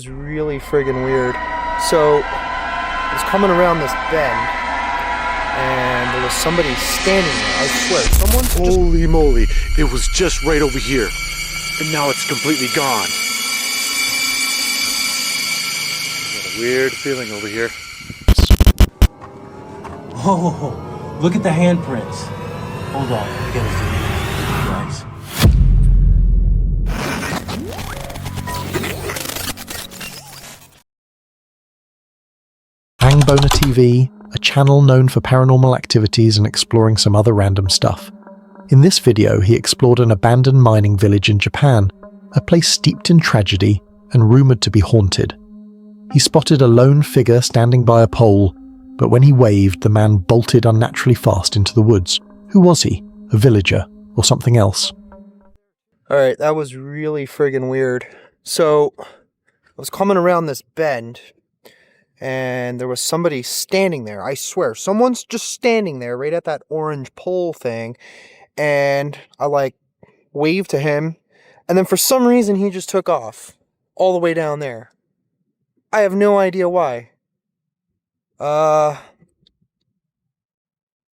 It was really friggin' weird. So I was coming around this bend and there was somebody standing there. I swear, someone's just... Holy moly, it was just right over here. And now it's completely gone. Got a weird feeling over here. Oh, look at the handprints. Hold on, I gotta zoom in, guys. Boner TV, a channel known for paranormal activities and exploring some other random stuff. In this video, he explored an abandoned mining village in Japan, a place steeped in tragedy and rumoured to be haunted. He spotted a lone figure standing by a pole, but when he waved, the man bolted unnaturally fast into the woods. Who was he? A villager or something else? Alright, that was really friggin' weird. So I was coming around this bend and there was somebody standing there. I swear, someone's just standing there right at that orange pole thing. And I waved to him. And then for some reason, he just took off all the way down there. I have no idea why. Well,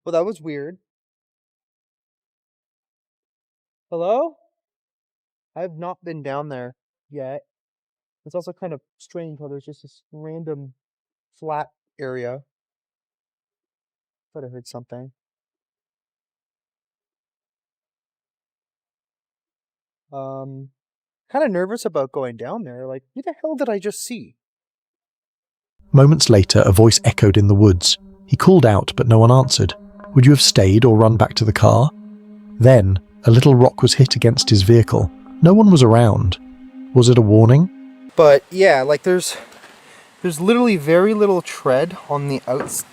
that was weird. Hello? I have not been down there yet. It's also kind of strange how there's just this random flat area. Thought I heard something. Kind of nervous about going down there. Like, who the hell did I just see? Moments later, a voice echoed in the woods. He called out, but no one answered. Would you have stayed or run back to the car? Then, a little rock was hit against his vehicle. No one was around. Was it a warning? But yeah, like there's literally very little tread on the outs.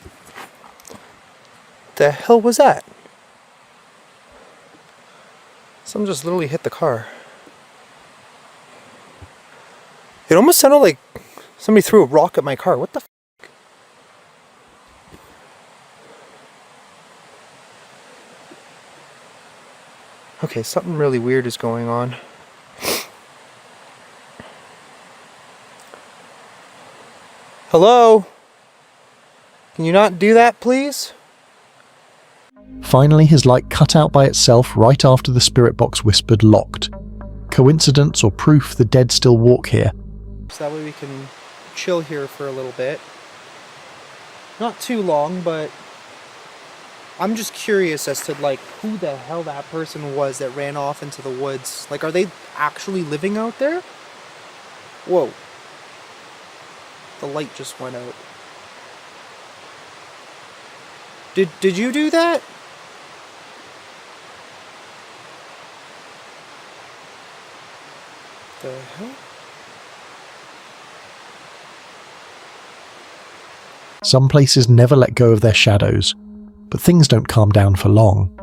The hell was that? Someone just literally hit the car. It almost sounded like somebody threw a rock at my car. What the f***? Okay, something really weird is going on. Hello? Can you not do that, please? Finally, his light cut out by itself right after the spirit box whispered locked. Coincidence or proof the dead still walk here? So that way we can chill here for a little bit. Not too long, but I'm just curious as to who the hell that person was that ran off into the woods. Are they actually living out there? Whoa. The light just went out. Did you do that? The hell? Some places never let go of their shadows, but things don't calm down for long.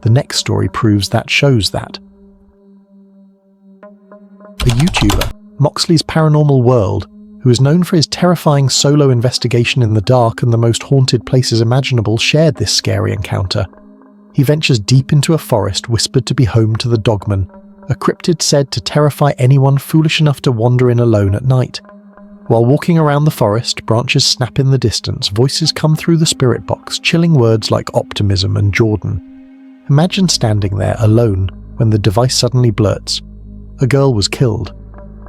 The next story proves that shows that. A YouTuber, Moxley's Paranormal World, who is known for his terrifying solo investigation in the dark and the most haunted places imaginable, shared this scary encounter. He ventures deep into a forest whispered to be home to the Dogman, a cryptid said to terrify anyone foolish enough to wander in alone at night. While walking around the forest, branches snap in the distance, voices come through the spirit box, chilling words like optimism and Jordan. Imagine standing there alone when the device suddenly blurts. A girl was killed.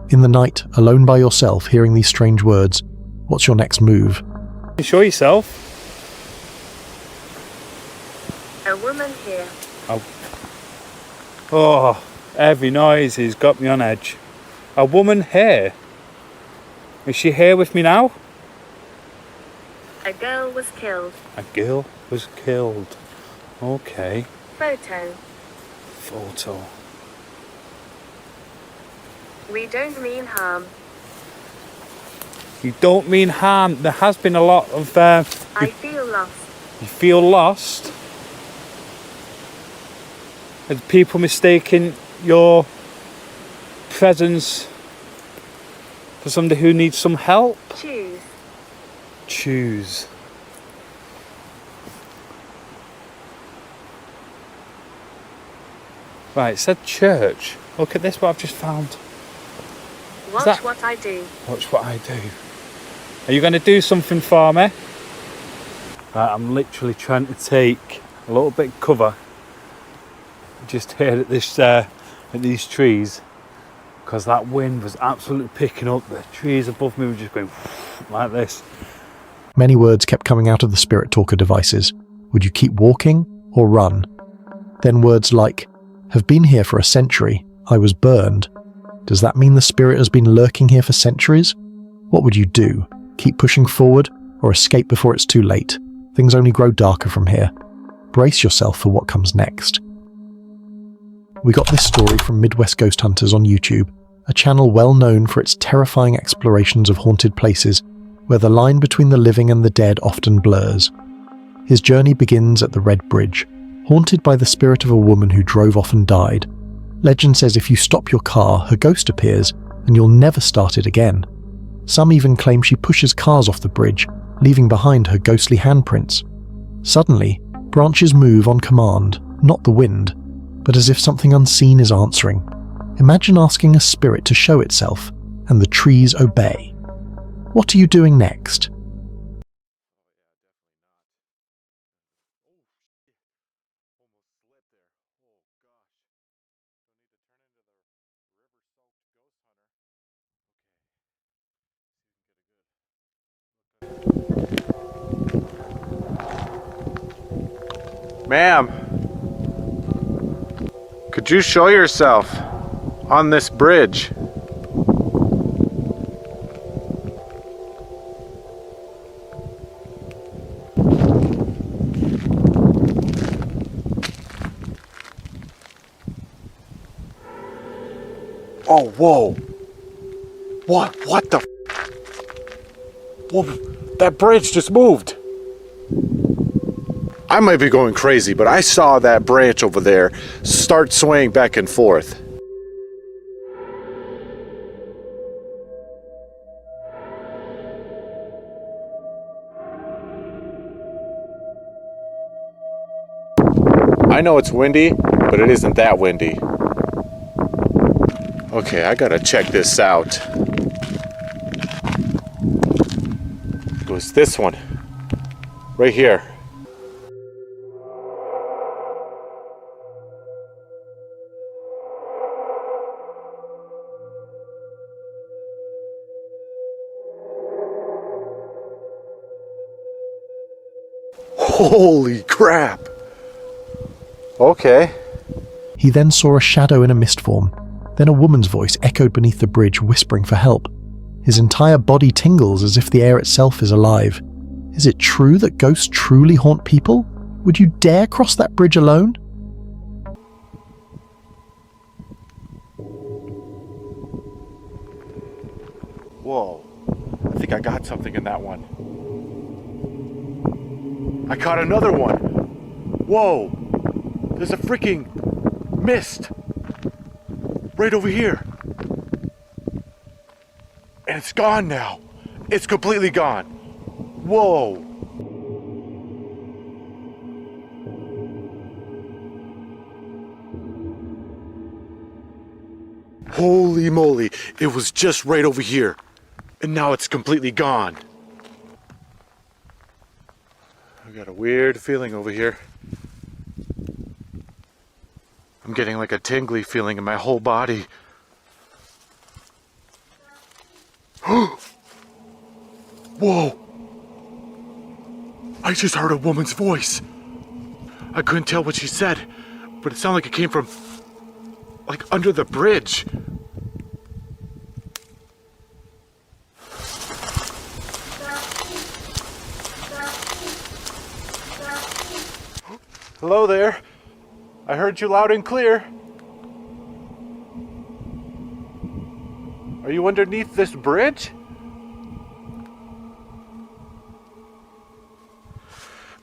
In the night, alone by yourself, hearing these strange words, what's your next move? You show yourself. A woman here. Oh, every noise has got me on edge. A woman here. Is she here with me now? A girl was killed. A girl was killed. Okay. Photo. Photo. We don't mean harm. You don't mean harm. There has been a lot of... I feel lost. You feel lost? Are people mistaking your presence for somebody who needs some help? Choose. Choose. Right, it said church. Look at this, what I've just found. Watch that- what I do. Watch what I do. Are you going to do something for me? Right, I'm literally trying to take a little bit of cover just here at this at these trees, because that wind was absolutely picking up. The trees above me were just going like this. Many words kept coming out of the spirit talker devices. Would you keep walking or run? Then words like, have been here for a century, I was burned. Does that mean the spirit has been lurking here for centuries? What would you do? Keep pushing forward or escape before it's too late? Things only grow darker from here. Brace yourself for what comes next. We got this story from Midwest Ghost Hunters on YouTube, a channel well known for its terrifying explorations of haunted places where the line between the living and the dead often blurs. His journey begins at the Red Bridge, haunted by the spirit of a woman who drove off and died. Legend says if you stop your car, her ghost appears and you'll never start it again. Some even claim she pushes cars off the bridge, leaving behind her ghostly handprints. Suddenly, branches move on command, not the wind, but as if something unseen is answering. Imagine asking a spirit to show itself, and the trees obey. What are you doing next? Ma'am, could you show yourself on this bridge? Oh, whoa. What the? Whoa, that bridge just moved. I might be going crazy, but I saw that branch over there start swaying back and forth. I know it's windy, but it isn't that windy. Okay, I gotta check this out. It was this one, right here. Holy crap! Okay. He then saw a shadow in a mist form. Then a woman's voice echoed beneath the bridge, whispering for help. His entire body tingles as if the air itself is alive. Is it true that ghosts truly haunt people? Would you dare cross that bridge alone? Whoa. I think I got something in that one. I caught another one. Whoa. There's a freaking mist right over here. And it's gone now. It's completely gone. Whoa. Holy moly. It was just right over here. And now it's completely gone. I got a weird feeling over here. I'm getting like a tingly feeling in my whole body. Whoa! I just heard a woman's voice. I couldn't tell what she said, but it sounded like it came from, like, under the bridge. Hello there. I heard you loud and clear. Are you underneath this bridge?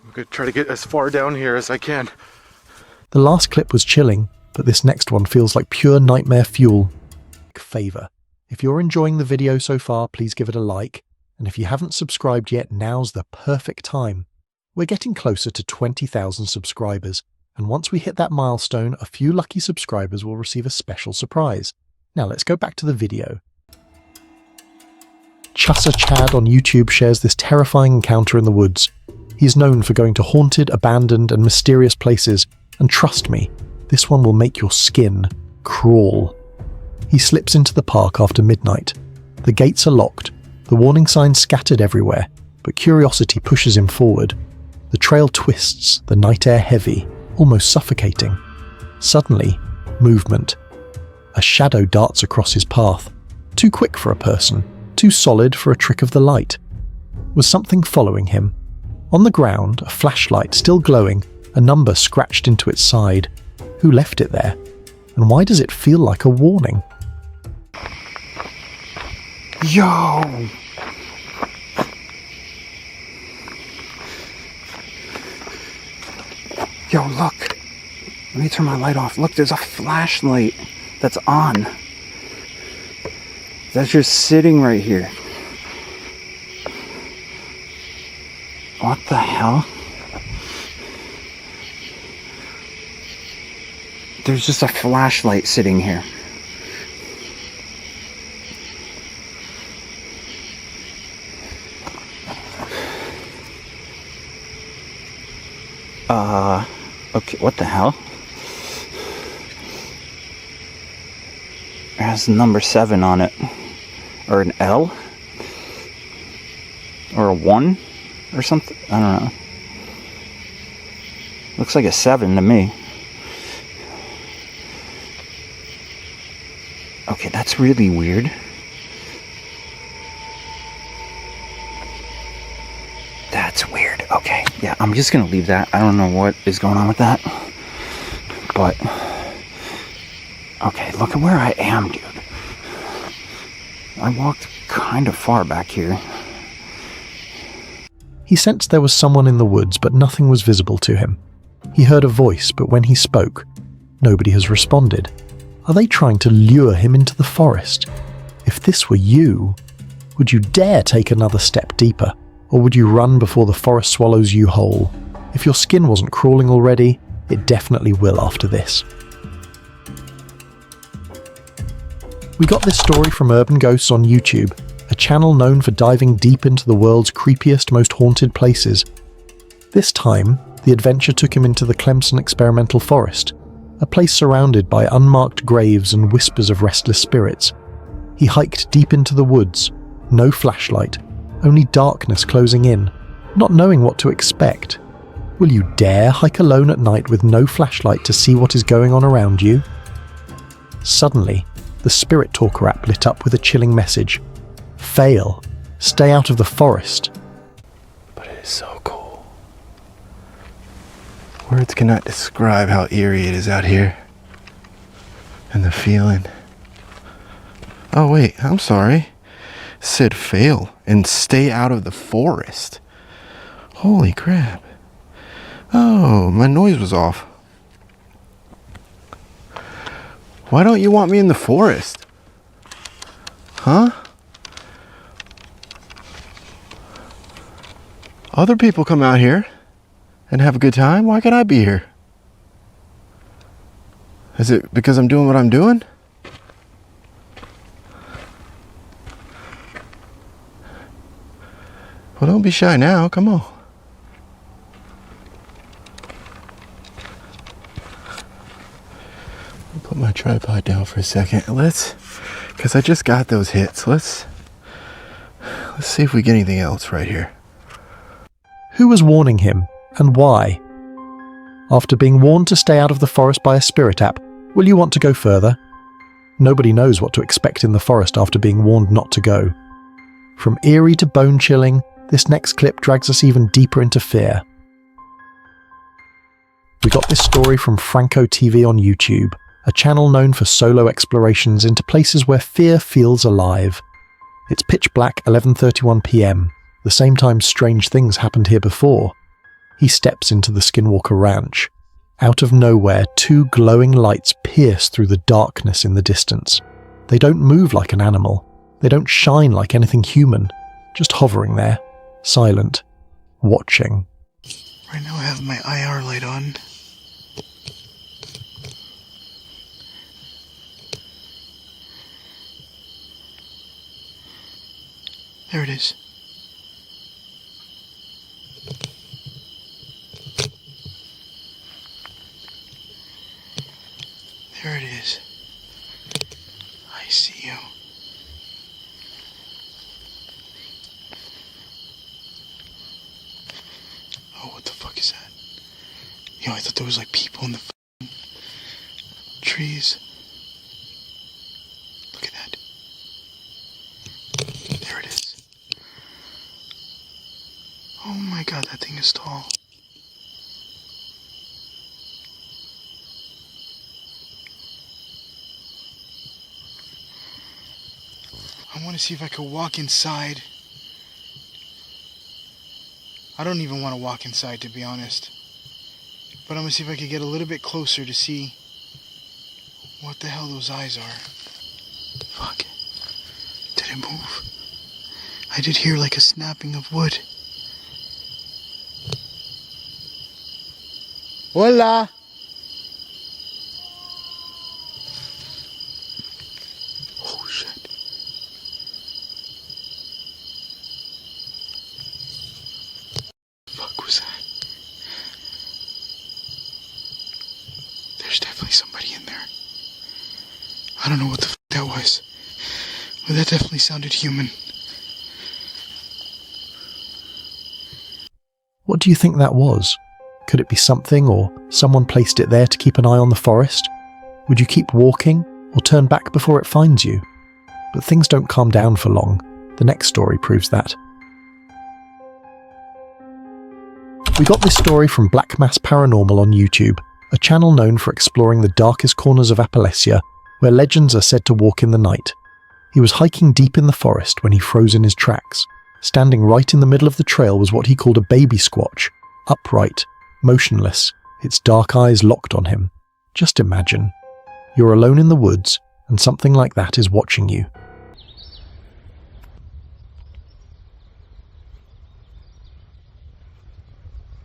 I'm gonna try to get as far down here as I can. The last clip was chilling, but this next one feels like pure nightmare fuel. Favor. If you're enjoying the video so far, please give it a like. And if you haven't subscribed yet, now's the perfect time. We're getting closer to 20,000 subscribers. And once we hit that milestone, a few lucky subscribers will receive a special surprise. Now let's go back to the video. Chussa Chad on YouTube shares this terrifying encounter in the woods. He is known for going to haunted, abandoned, and mysterious places, and trust me, this one will make your skin crawl. He slips into the park after midnight. The gates are locked, the warning signs scattered everywhere, but curiosity pushes him forward. The trail twists, the night air heavy, almost suffocating. Suddenly, movement. A shadow darts across his path. Too quick for a person, too solid for a trick of the light. Was something following him? On the ground, a flashlight still glowing, a number scratched into its side. Who left it there? And why does it feel like a warning? Yo! Yo, look. Let me turn my light off. Look, there's a flashlight that's on. That's just sitting right here. What the hell? There's just a flashlight sitting here. Okay, what the hell? It has number 7 on it. Or an L? Or a 1? Or something? I don't know. Looks like a 7 to me. Okay, that's really weird. That's weird. Okay, yeah, I'm just gonna leave that. I don't know what is going on with that. But, okay, look at where I am, dude. I walked kind of far back here. He sensed there was someone in the woods, but nothing was visible to him. He heard a voice, but when he spoke, nobody has responded. Are they trying to lure him into the forest? If this were you, would you dare take another step deeper? Or would you run before the forest swallows you whole? If your skin wasn't crawling already, it definitely will after this. We got this story from Urban Ghosts on YouTube, a channel known for diving deep into the world's creepiest, most haunted places. This time, the adventure took him into the Clemson Experimental Forest, a place surrounded by unmarked graves and whispers of restless spirits. He hiked deep into the woods, no flashlight, only darkness closing in, not knowing what to expect. Will you dare hike alone at night with no flashlight to see what is going on around you? Suddenly, the Spirit Talker app lit up with a chilling message. Fail. Stay out of the forest. But it is so cool. Words cannot describe how eerie it is out here. And the feeling. Oh wait, I'm sorry. It said fail and stay out of the forest. Holy crap. Oh, my noise was off. Why don't you want me in the forest? Huh? Other people come out here and have a good time. Why can't I be here? Is it because I'm doing what I'm doing? Well, don't be shy now. Come on. I'll put my tripod down for a second. Because I just got those hits. Let's see if we get anything else right here. Who was warning him, and why? After being warned to stay out of the forest by a spirit app, will you want to go further? Nobody knows what to expect in the forest after being warned not to go. From eerie to bone-chilling, this next clip drags us even deeper into fear. We got this story from Franco TV on YouTube, a channel known for solo explorations into places where fear feels alive. It's pitch black 11:31 p.m, the same time strange things happened here before. He steps into the Skinwalker ranch. Out of nowhere, 2 glowing lights pierce through the darkness in the distance. They don't move like an animal. They don't shine like anything human. Just hovering there, silent, watching. Right now I have my IR light on. There it is. There it is. I see you. Oh, what the fuck is that? Yo, I thought there was like people in the trees. Look at that. There it is. Oh my god, that thing is tall. I want to see if I could walk inside. I don't even want to walk inside, to be honest. But I'm going to see if I could get a little bit closer to see what the hell those eyes are. Fuck. Did it move? I did hear like a snapping of wood. Hola! Oh shit. Fuck was that? There's definitely somebody in there. I don't know what the fuck that was, but that definitely sounded human. What do you think that was? Could it be something, or someone placed it there to keep an eye on the forest? Would you keep walking, or turn back before it finds you? But things don't calm down for long. The next story proves that. We got this story from Black Mass Paranormal on YouTube, a channel known for exploring the darkest corners of Appalachia, where legends are said to walk in the night. He was hiking deep in the forest when he froze in his tracks. Standing right in the middle of the trail was what he called a baby squatch, upright, motionless, its dark eyes locked on him. Just imagine. You're alone in the woods, and something like that is watching you.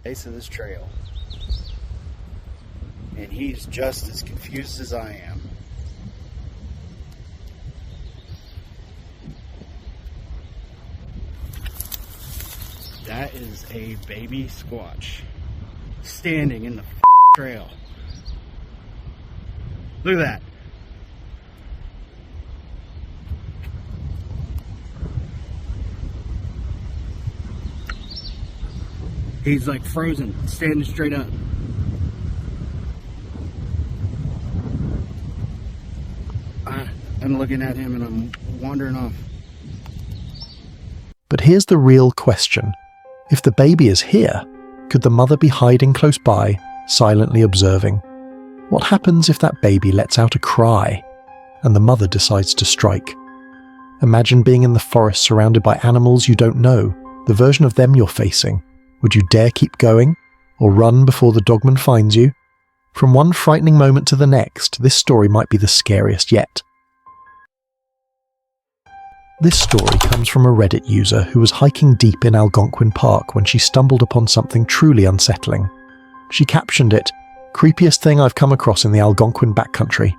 Base of this trail. And he's just as confused as I am. That is a baby squatch standing in the trail. Look at that. He's like frozen, standing straight up. I'm looking at him and I'm wandering off. But here's the real question. If the baby is here, could the mother be hiding close by, silently observing? What happens if that baby lets out a cry, and the mother decides to strike? Imagine being in the forest surrounded by animals you don't know, the version of them you're facing. Would you dare keep going, or run before the dogman finds you? From one frightening moment to the next, this story might be the scariest yet. This story comes from a Reddit user who was hiking deep in Algonquin Park when she stumbled upon something truly unsettling. She captioned it, "Creepiest thing I've come across in the Algonquin backcountry."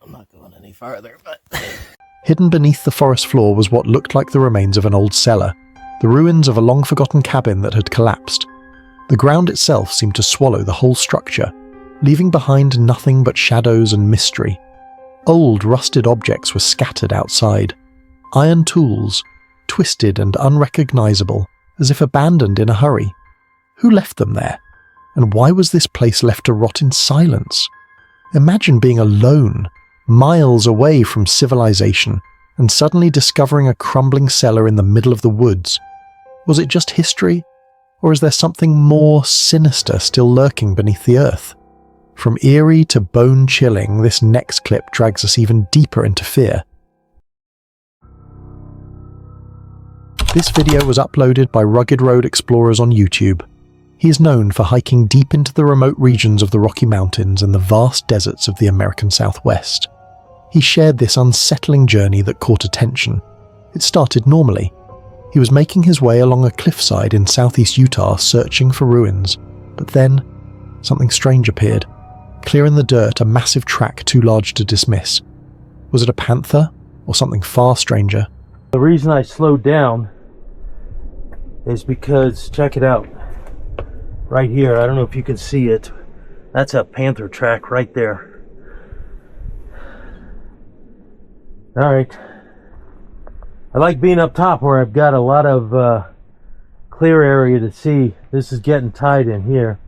I'm not going any farther, but... Hidden beneath the forest floor was what looked like the remains of an old cellar, the ruins of a long-forgotten cabin that had collapsed. The ground itself seemed to swallow the whole structure, leaving behind nothing but shadows and mystery. Old, rusted objects were scattered outside. Iron tools, twisted and unrecognizable, as if abandoned in a hurry. Who left them there? And why was this place left to rot in silence? Imagine being alone, miles away from civilization, and suddenly discovering a crumbling cellar in the middle of the woods. Was it just history? Or is there something more sinister still lurking beneath the earth? From eerie to bone-chilling, this next clip drags us even deeper into fear. This video was uploaded by Rugged Road Explorers on YouTube. He is known for hiking deep into the remote regions of the Rocky Mountains and the vast deserts of the American Southwest. He shared this unsettling journey that caught attention. It started normally. He was making his way along a cliffside in southeast Utah searching for ruins, but then something strange appeared. Clear in the dirt, a massive track too large to dismiss. Was it a panther or something far stranger? The reason I slowed down is because, check it out. Right here, I don't know if you can see it. That's a panther track right there. Alright. I like being up top where I've got a lot of clear area to see. This is getting tight in here.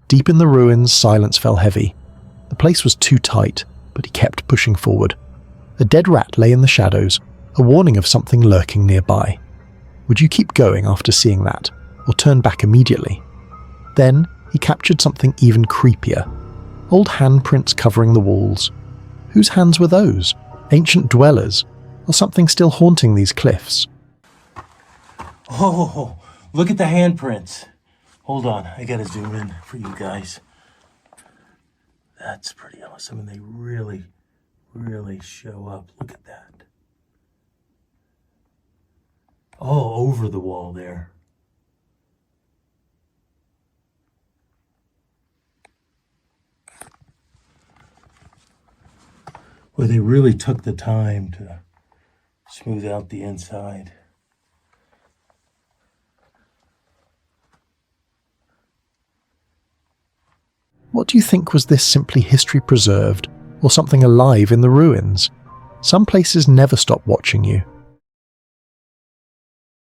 Deep in the ruins, silence fell heavy. The place was too tight, but he kept pushing forward. A dead rat lay in the shadows, a warning of something lurking nearby. Would you keep going after seeing that, or turn back immediately? Then he captured something even creepier. Old handprints covering the walls. Whose hands were those? Ancient dwellers? Or something still haunting these cliffs? Oh, look at the handprints. Hold on, I gotta zoom in for you guys. That's pretty awesome, and they really, really show up. Look at that. All over the wall there. Well, they really took the time to smooth out the inside. What do you think? Was this simply history preserved, or something alive in the ruins? Some places never stop watching you.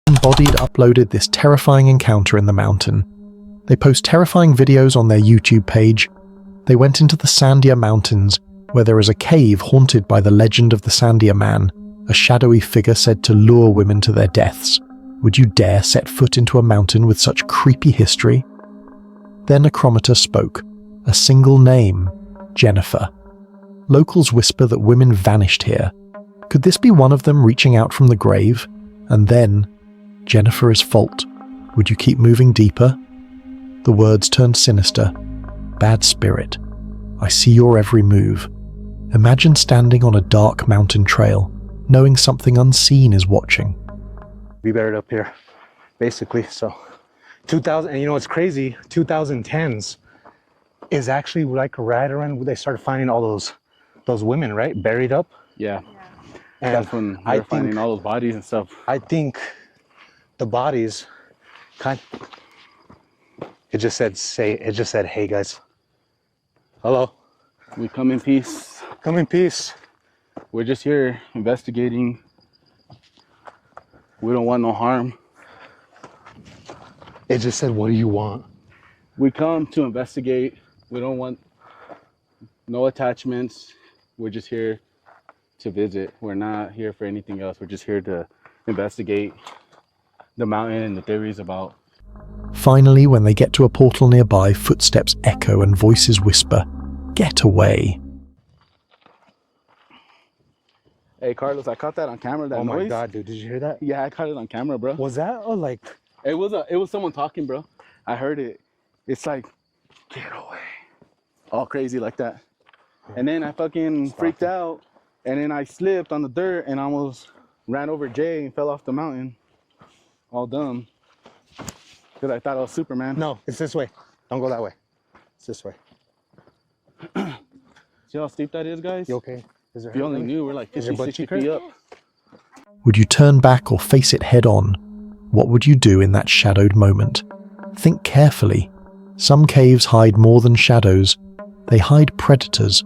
Embodied uploaded this terrifying encounter in the mountain. They post terrifying videos on their YouTube page. They went into the Sandia Mountains, where there is a cave haunted by the legend of the Sandia Man, a shadowy figure said to lure women to their deaths. Would you dare set foot into a mountain with such creepy history? Their necrometer spoke. A single name, Jennifer. Locals whisper that women vanished here. Could this be one of them reaching out from the grave? And then, Jennifer is fault. Would you keep moving deeper? The words turned sinister. Bad spirit. I see your every move. Imagine standing on a dark mountain trail, knowing something unseen is watching. We buried up here, basically. So 2000, and you know what's crazy, 2010s is actually like right around when they started finding all those women, right, buried up. Yeah. And that's when they're finding all those bodies and stuff. I think the bodies it just said hey guys, hello, We come in peace. come in peace. We're just here investigating. We don't want no harm. It just said, what do you want? We come to investigate. We don't want no attachments. We're just here to visit. We're not here for anything else. We're just here to investigate the mountain and the theories about. Finally, when they get to a portal nearby, footsteps echo and voices whisper, "Get away." Hey Carlos, I caught that on camera. That Oh noise. my god, dude, did you hear that? Yeah, I caught it on camera, bro. Was that like It was someone talking, bro. I heard it. It's like, get away. All crazy like that. And then I fucking freaked out, and then I slipped on the dirt and almost ran over Jay and fell off the mountain. All dumb. Because I thought I was Superman. No, it's this way. Don't go that way. It's this way. See how steep that is, guys? You okay? Is there If you only knew, we're like Is 50, your butt 60 cheek hurt? feet up. Would you turn back or face it head on? What would you do in that shadowed moment? Think carefully. Some caves hide more than shadows. They hide predators.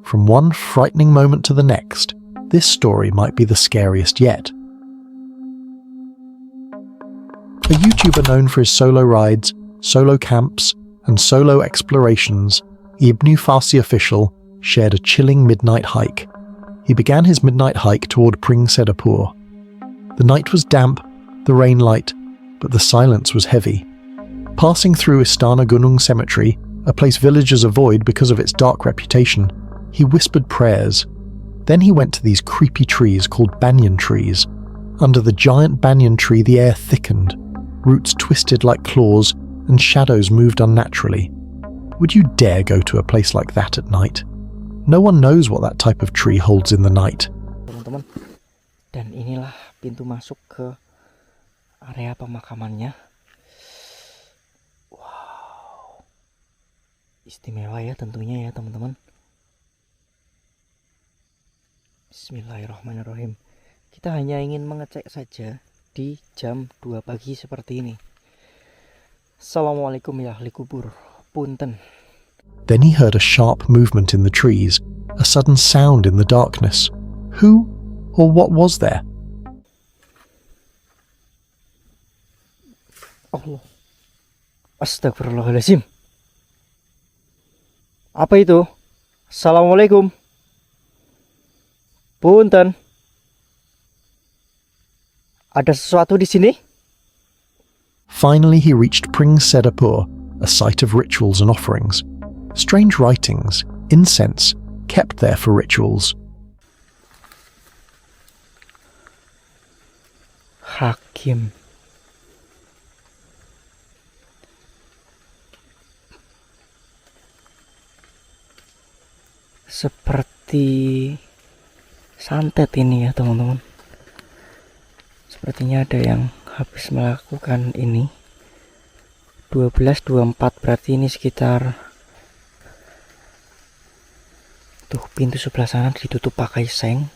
From one frightening moment to the next, this story might be the scariest yet. A YouTuber known for his solo rides, solo camps, and solo explorations, Ibnu Farsi Official shared a chilling midnight hike. He began his midnight hike toward Pring Sedapur. The night was damp, the rain light, but the silence was heavy. Passing through Istana Gunung Cemetery, a place villagers avoid because of its dark reputation, he whispered prayers. Then he went to these creepy trees called banyan trees. Under the giant banyan tree, the air thickened, roots twisted like claws, and shadows moved unnaturally. Would you dare go to a place like that at night? No one knows what that type of tree holds in the night. Teman-teman, dan inilah pintu masuk ke area pemakamannya. Wow, istimewa ya tentunya ya teman-teman. Bismillahirrahmanirrahim. Kita hanya ingin mengecek saja di jam 2 pagi seperti ini. Assalamualaikum ya ahli kubur. Punten. Then he heard a sharp movement in the trees, a sudden sound in the darkness. Who or what was there? Allah. Astagfirullahaladzim. Apa itu? Assalamualaikum. Punten. Ada sesuatu di sini? Finally he reached Pring Sedapur, a site of rituals and offerings. Strange writings, incense, kept there for rituals. Hakim. Seperti santet ini ya teman-teman. Sepertinya ada yang habis melakukan ini. 12.24 berarti ini sekitar. Tuh pintu sebelah sana ditutup pakai seng.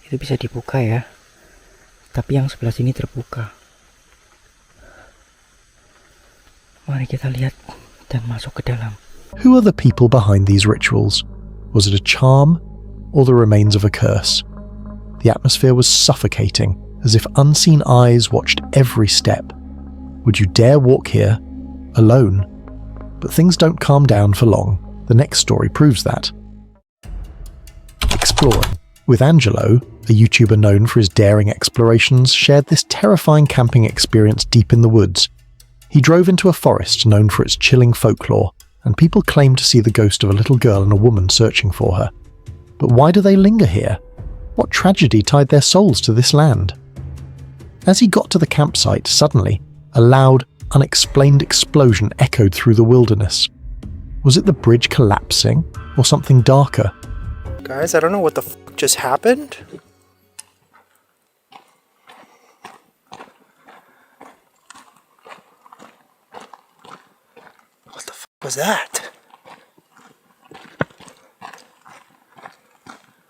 Itu bisa dibuka ya. Tapi yang sebelah sini terbuka. Mari kita lihat dan masuk ke dalam. Who are the people behind these rituals? Was it a charm or the remains of a curse? The atmosphere was suffocating, as if unseen eyes watched every step. Would you dare walk here, alone? But things don't calm down for long. The next story proves that. Exploring, with Angelo, a YouTuber known for his daring explorations, shared this terrifying camping experience deep in the woods. He drove into a forest known for its chilling folklore, and people claim to see the ghost of a little girl and a woman searching for her. But why do they linger here? What tragedy tied their souls to this land? As he got to the campsite, suddenly, a loud, unexplained explosion echoed through the wilderness. Was it the bridge collapsing, or something darker? Guys, I don't know what the fuck just happened. What the fuck was that?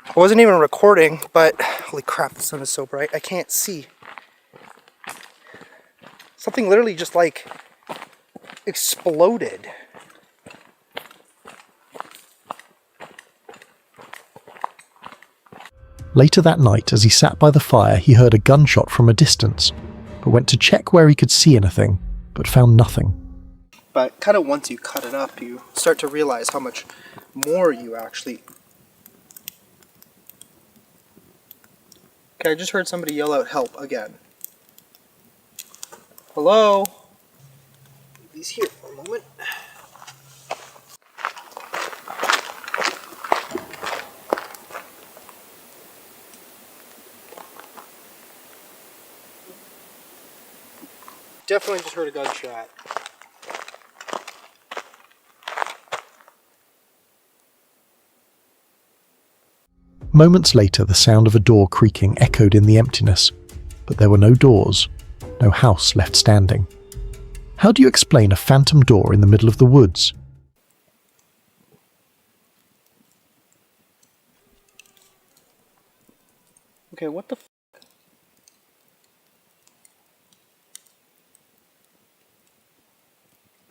I wasn't even recording, but holy crap, the sun is so bright, I can't see. Something literally just like exploded. Later that night, as he sat by the fire, he heard a gunshot from a distance, but went to check where he could see anything, but found nothing. But kind of once you cut it up, you start to realize how much more you actually... Okay, I just heard somebody yell out help again. Hello? Leave these here for a moment. Definitely just heard a gunshot. Moments later, the sound of a door creaking echoed in the emptiness, but there were no doors, no house left standing. How do you explain a phantom door in the middle of the woods? Okay, what the f***?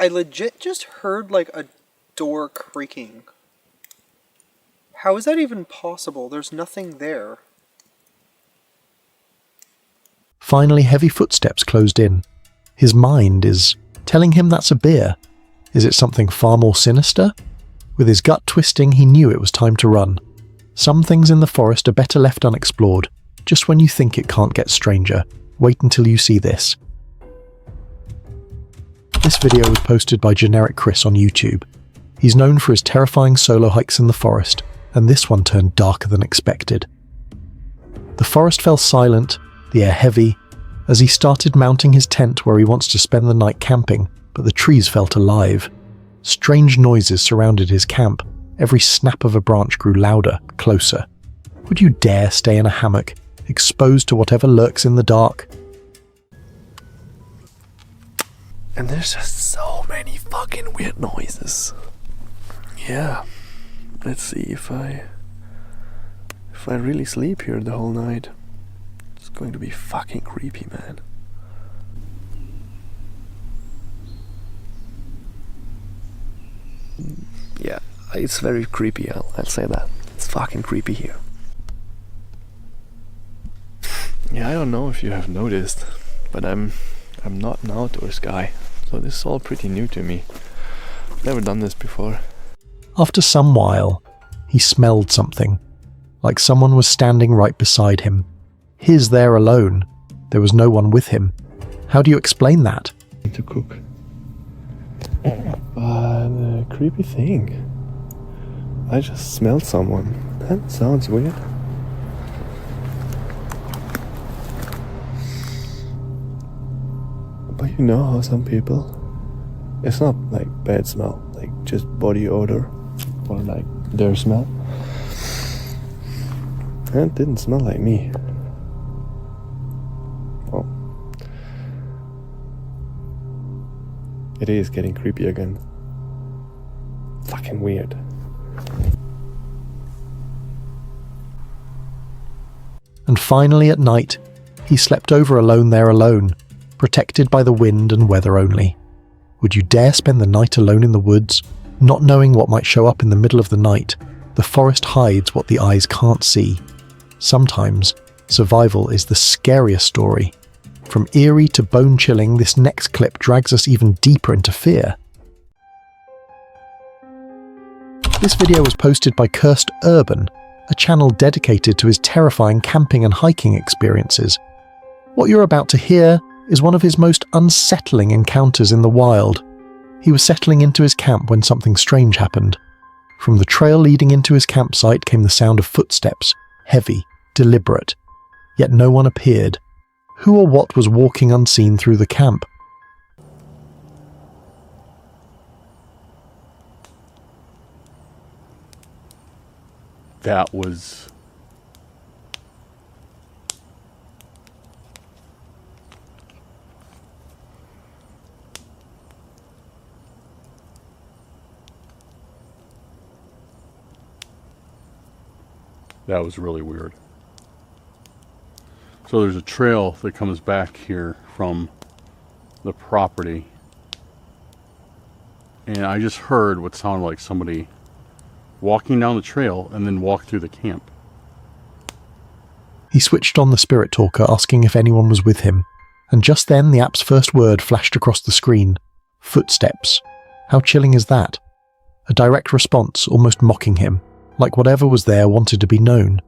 I legit just heard like a door creaking. How is that even possible? There's nothing there. Finally, heavy footsteps closed in. His mind is telling him that's a bear. Is it something far more sinister? With his gut twisting, he knew it was time to run. Some things in the forest are better left unexplored. Just when you think it can't get stranger, wait until you see this. This video was posted by Generic Chris on YouTube. He's known for his terrifying solo hikes in the forest, and this one turned darker than expected. The forest fell silent, the air heavy, as he started mounting his tent where he wants to spend the night camping, but the trees felt alive. Strange noises surrounded his camp. Every snap of a branch grew louder, closer. Would you dare stay in a hammock, exposed to whatever lurks in the dark? And there's just so many fucking weird noises. Yeah. Let's see if I really sleep here the whole night. It's going to be fucking creepy, man. Yeah, it's very creepy, I'll say that. It's fucking creepy here. Yeah, I don't know if you have noticed, but I'm not an outdoors guy, so this is all pretty new to me. I've never done this before. After some while, he smelled something, like someone was standing right beside him. He's there alone. There was no one with him. How do you explain that? To cook. But a creepy thing. I just smelled someone. That sounds weird. But you know how some people, it's not like bad smell, like just body odor or like their smell. And it didn't smell like me. Oh. It is getting creepy again. Fucking weird. And finally at night, he slept over alone there alone, protected by the wind and weather only. Would you dare spend the night alone in the woods, not knowing what might show up in the middle of the night? The forest hides what the eyes can't see. Sometimes, survival is the scariest story. From eerie to bone-chilling, this next clip drags us even deeper into fear. This video was posted by Cursed Urban, a channel dedicated to his terrifying camping and hiking experiences. What you're about to hear is one of his most unsettling encounters in the wild. He was settling into his camp when something strange happened. From the trail leading into his campsite came the sound of footsteps, heavy, deliberate. Yet no one appeared. Who or what was walking unseen through the camp? That was... That was really weird. So there's a trail that comes back here from the property. And I just heard what sounded like somebody walking down the trail and then walk through the camp. He switched on the spirit talker, asking if anyone was with him. And just then the app's first word flashed across the screen. Footsteps. How chilling is that? A direct response, almost mocking him, like whatever was there wanted to be known.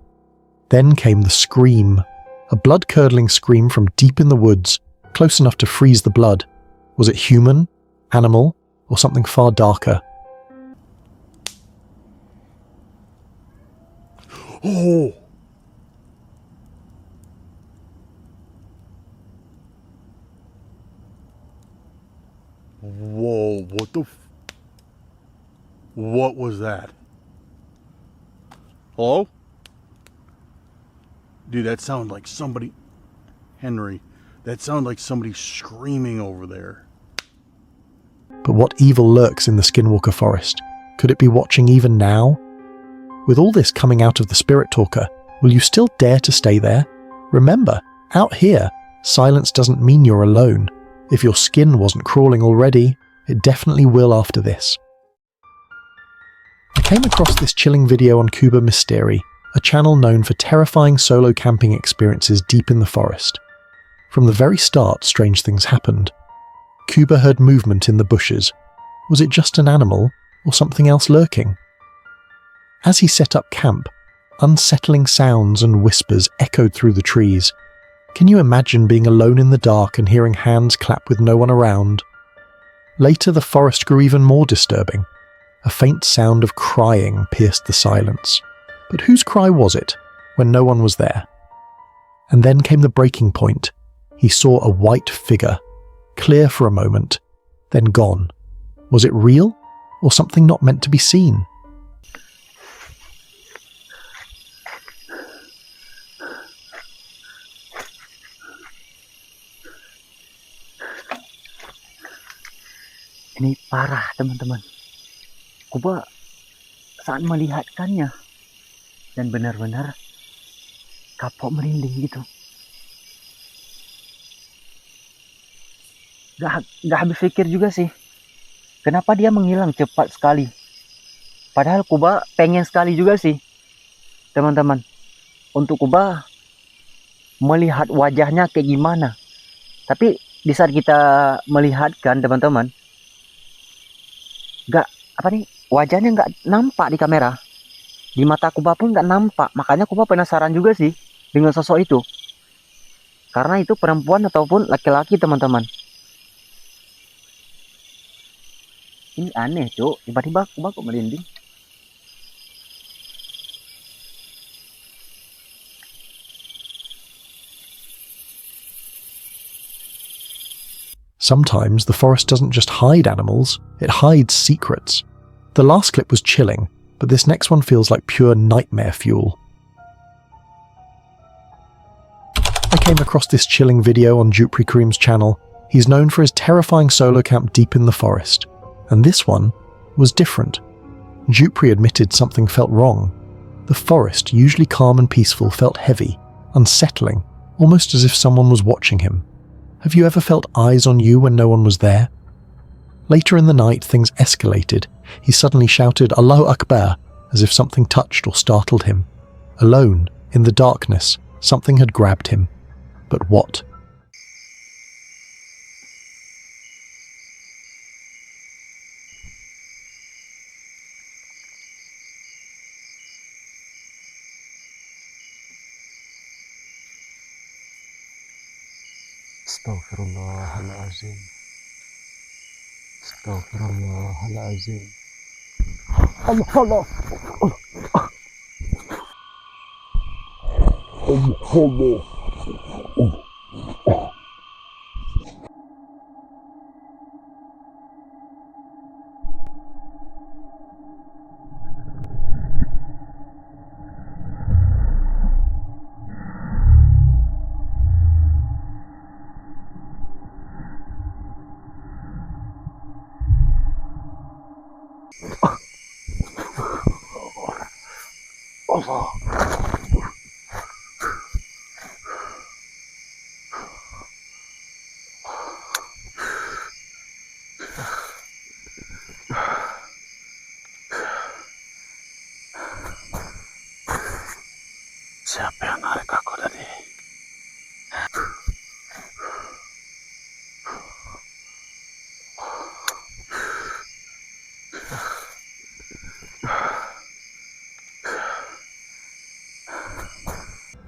Then came the scream. A blood-curdling scream from deep in the woods, close enough to freeze the blood. Was it human, animal, or something far darker? Oh! Whoa, what the what was that? Hello? Dude, that sounded like somebody... Henry, that sounded like somebody screaming over there. But what evil lurks in the Skinwalker forest? Could it be watching even now? With all this coming out of the spirit talker, will you still dare to stay there? Remember, out here, silence doesn't mean you're alone. If your skin wasn't crawling already, it definitely will after this. I came across this chilling video on Cuba Mystery, a channel known for terrifying solo camping experiences deep in the forest. From the very start, strange things happened. Cuba heard movement in the bushes. Was it just an animal, or something else lurking? As he set up camp, unsettling sounds and whispers echoed through the trees. Can you imagine being alone in the dark and hearing hands clap with no one around? Later, the forest grew even more disturbing. A faint sound of crying pierced the silence. But whose cry was it, when no one was there? And then came the breaking point. He saw a white figure, clear for a moment, then gone. Was it real, or something not meant to be seen? Ini parah, teman-teman. Kuba saat melihatkannya dan benar-benar kapok merinding gitu. Gak habis pikir juga sih. Kenapa dia menghilang cepat sekali? Padahal Kuba pengen sekali juga sih, teman-teman, untuk Kuba melihat wajahnya kayak gimana. Tapi di saat kita melihatkan, teman-teman, wajahnya nggak nampak di kamera. Di mata Kuba pun nggak nampak. Makanya Kuba penasaran juga sih dengan sosok itu. Karena itu perempuan ataupun laki-laki, teman-teman. Ini aneh, Cuk. Tiba-tiba Kuba kok merinding. Sometimes the forest doesn't just hide animals, it hides secrets. The last clip was chilling, but this next one feels like pure nightmare fuel. I came across this chilling video on Jupri Karim's channel. He's known for his terrifying solo camp deep in the forest, and this one was different. Jupri admitted something felt wrong. The forest, usually calm and peaceful, felt heavy, unsettling, almost as if someone was watching him. Have you ever felt eyes on you when no one was there? Later in the night, things escalated. He suddenly shouted Allahu Akbar, as if something touched or startled him. Alone, in the darkness, something had grabbed him. But what? Astaghfirullahalazim. Astaghfirullahalazim. Allah. Siapa yang narik aku tadi?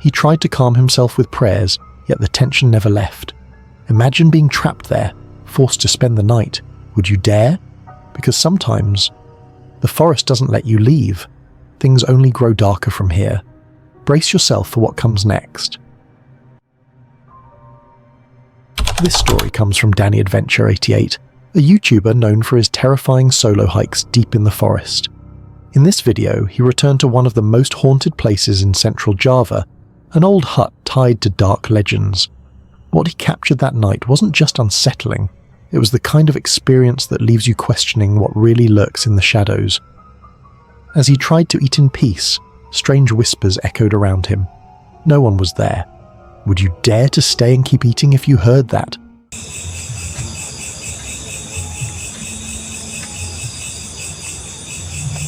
He tried to calm himself with prayers, yet the tension never left. Imagine being trapped there, forced to spend the night. Would you dare? Because sometimes the forest doesn't let you leave. Things only grow darker from here. Brace yourself for what comes next. This story comes from Danny Adventure 88, a YouTuber known for his terrifying solo hikes deep in the forest. In this video, he returned to one of the most haunted places in central Java, an old hut tied to dark legends. What he captured that night wasn't just unsettling, it was the kind of experience that leaves you questioning what really lurks in the shadows. As he tried to eat in peace, strange whispers echoed around him. No one was there. Would you dare to stay and keep eating if you heard that?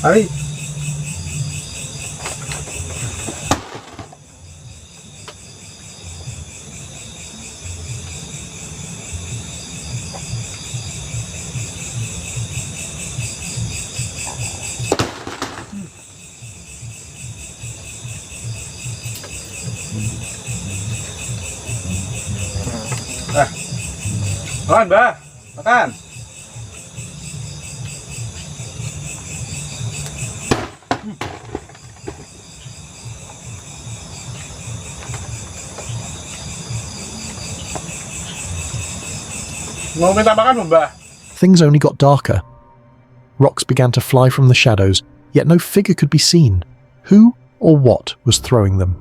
Ari. Makan, Mbak. Makan. Mau minta makan, Mbak? Things only got darker. Rocks began to fly from the shadows, yet no figure could be seen. Who or what was throwing them?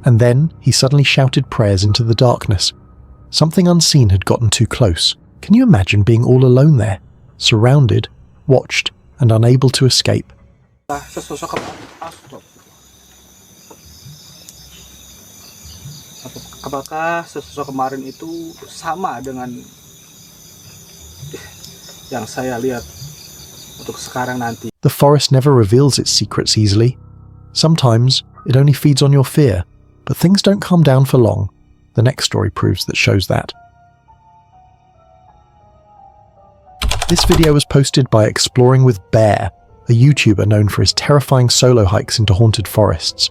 And then he suddenly shouted prayers into the darkness. Something unseen had gotten too close. Can you imagine being all alone there, surrounded, watched, and unable to escape? Apakah sosok kemarin itu sama dengan yang saya lihat untuk sekarang nanti? The forest never reveals its secrets easily. Sometimes it only feeds on your fear, but things don't calm down for long. The next story proves that shows that. This video was posted by Exploring with Bear, a YouTuber known for his terrifying solo hikes into haunted forests.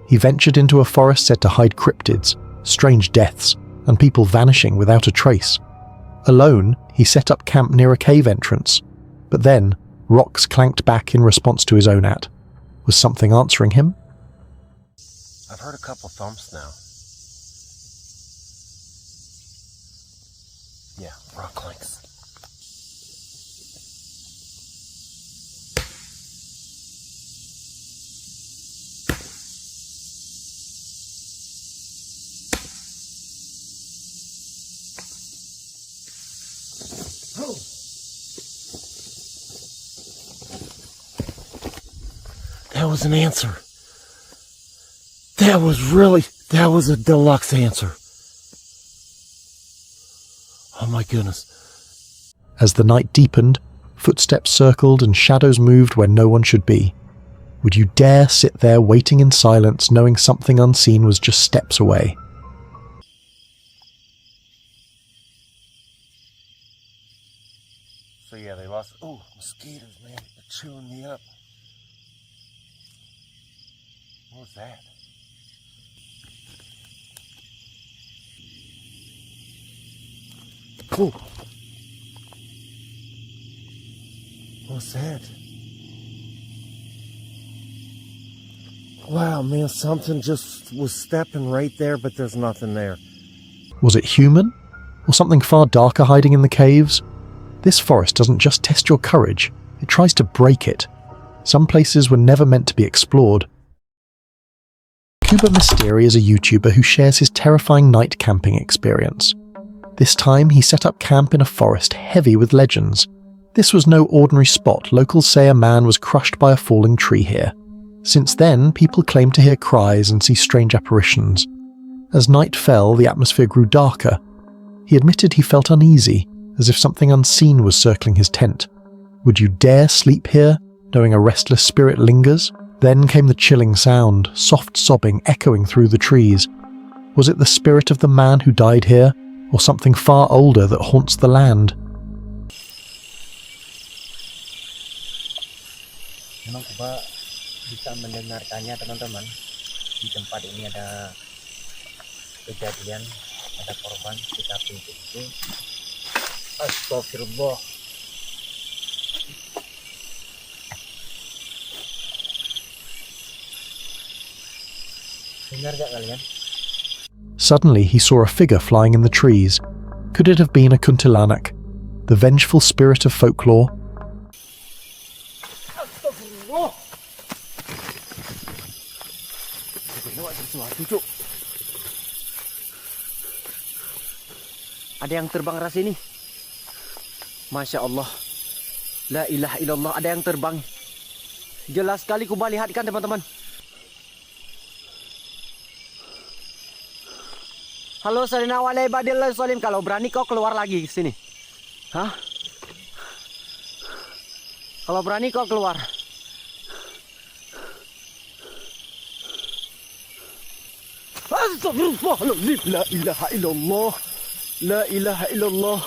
He ventured into a forest said to hide cryptids, strange deaths, and people vanishing without a trace. Alone, he set up camp near a cave entrance, but then rocks clanked back in response to his own act. Was something answering him? I've heard a couple thumps now. Yeah, rock clanks. That was an answer. That was a deluxe answer. Oh my goodness. As the night deepened, footsteps circled and shadows moved where no one should be. Would you dare sit there waiting in silence, knowing something unseen was just steps away? So yeah, they lost. Oh, mosquitoes, man. They're chewing me up. What was that? Oh. What's that? Wow, man, something just was stepping right there, but there's nothing there. Was it human? Or something far darker hiding in the caves? This forest doesn't just test your courage, it tries to break it. Some places were never meant to be explored. Cuba Mystery is a YouTuber who shares his terrifying night camping experience. This time he set up camp in a forest heavy with legends. This was no ordinary spot. Locals say a man was crushed by a falling tree here. Since then, people claim to hear cries and see strange apparitions. As night fell, the atmosphere grew darker. He admitted he felt uneasy, as if something unseen was circling his tent. Would you dare sleep here, knowing a restless spirit lingers? Then came the chilling sound, soft sobbing echoing through the trees. Was it the spirit of the man who died here, or something far older that haunts the land? Memang coba bisa mendengarkannya teman-teman. Di tempat ini ada kejadian, ada korban kita pintu itu. Astagfirullah. Dengar gak kalian? Suddenly he saw a figure flying in the trees. Could it have been a kuntilanak, the vengeful spirit of folklore? Ada yang terbang arah sini. Masya Allah. La ilaha illallah, ada yang terbang. Jelas sekali ku lihatkan teman-teman. Halo Sarina walai badil salim, kalau berani kau keluar lagi ke sini. Hah? Kalau berani kau keluar. Astagfirullahaladzim, la ilaha illallah. La ilaha illallah.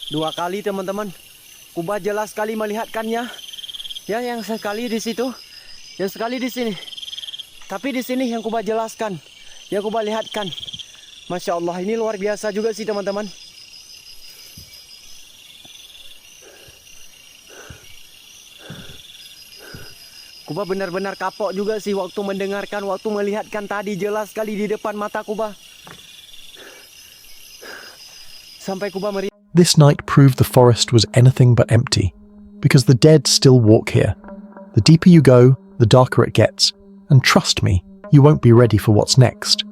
Dua kali teman-teman. Kuba jelas sekali melihatkannya. Ya, yang sekali di situ, yang sekali di sini. Tapi di sini yang Kuba jelaskan, yang Kuba lihatkan. Masya Allah, ini luar biasa juga sih teman-teman. Kuba benar-benar kapok juga sih waktu mendengarkan, waktu melihatkan tadi jelas sekali di depan mata Kuba. Sampai Kuba meriang. This night proved the forest was anything but empty, because the dead still walk here. The deeper you go, the darker it gets, and trust me, you won't be ready for what's next.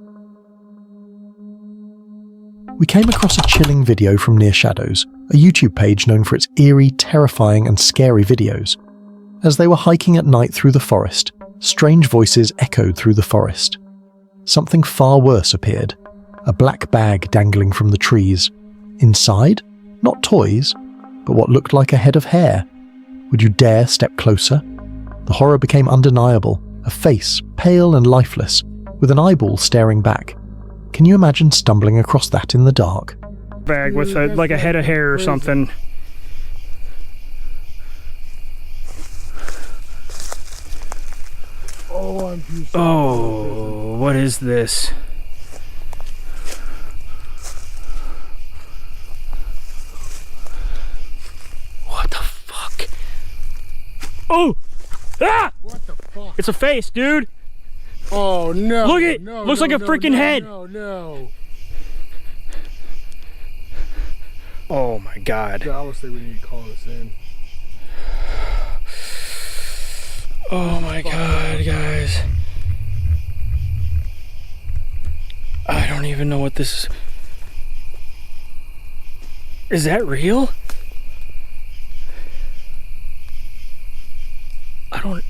We came across a chilling video from Near Shadows, a YouTube page known for its eerie, terrifying and scary videos. As they were hiking at night through the forest, strange voices echoed through the forest. Something far worse appeared, a black bag dangling from the trees. Inside, not toys, but what looked like a head of hair. Would you dare step closer? The horror became undeniable, a face, pale and lifeless, with an eyeball staring back. Can you imagine stumbling across that in the dark? Bag with like a head of hair or something. Oh, what is this? What the fuck? Oh! Ah! What the fuck? It's a face, dude. Oh no! Look at it. No, Looks no, like a no, freaking no, head. No. Oh my god. Obviously, we need to call this in. Oh my god, guys. I don't even know what this is. Is that real? I don't...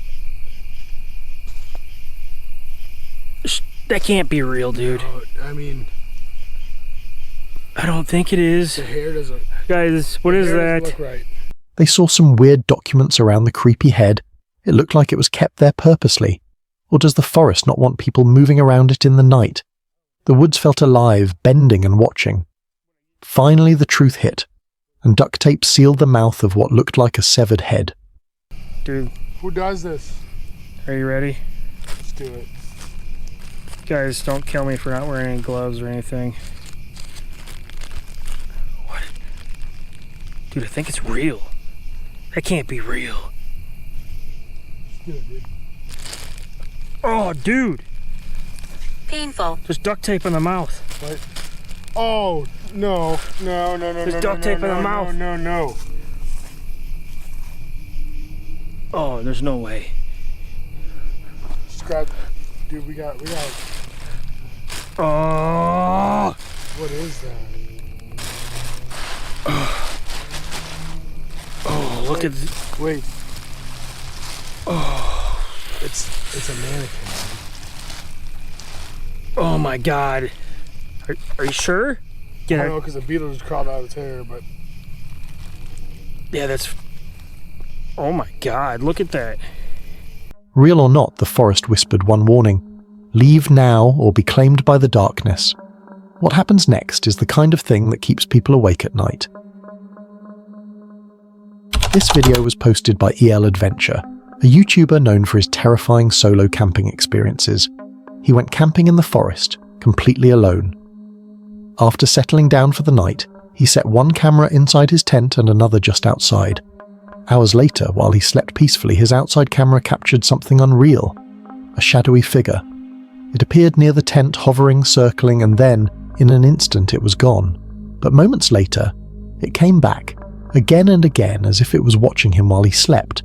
That can't be real, dude. I mean, I don't think it is. the hair doesn't. Guys, what is that? Look right. They saw some weird documents around the creepy head. It looked like it was kept there purposely. Or does the forest not want people moving around it in the night? The woods felt alive, bending and watching. Finally the truth hit, and duct tape sealed the mouth of what looked like a severed head. Dude, Who does this? are you ready? Let's do it. Guys, don't kill me for not wearing any gloves or anything. What? Dude, I think it's real. That can't be real. Let's do it, dude. Oh, dude. Painful. There's duct tape in the mouth. What? Oh no! There's duct tape in the mouth. No. Oh, there's no way. Just grab, dude. We got. Oh. What is that? Oh, look at. Wait. Oh. It's a mannequin. Oh my god. Are you sure? I don't know, because the beetle just crawled out of its hair, but... Yeah, that's... Oh my god, look at that. Real or not, the forest whispered one warning. Leave now or be claimed by the darkness. What happens next is the kind of thing that keeps people awake at night. This video was posted by EL Adventure, a YouTuber known for his terrifying solo camping experiences. He went camping in the forest, completely alone. After settling down for the night, he set one camera inside his tent and another just outside. Hours later, while he slept peacefully, his outside camera captured something unreal, a shadowy figure. It appeared near the tent, hovering, circling, and then, in an instant, it was gone. But moments later, it came back, again and again, as if it was watching him while he slept.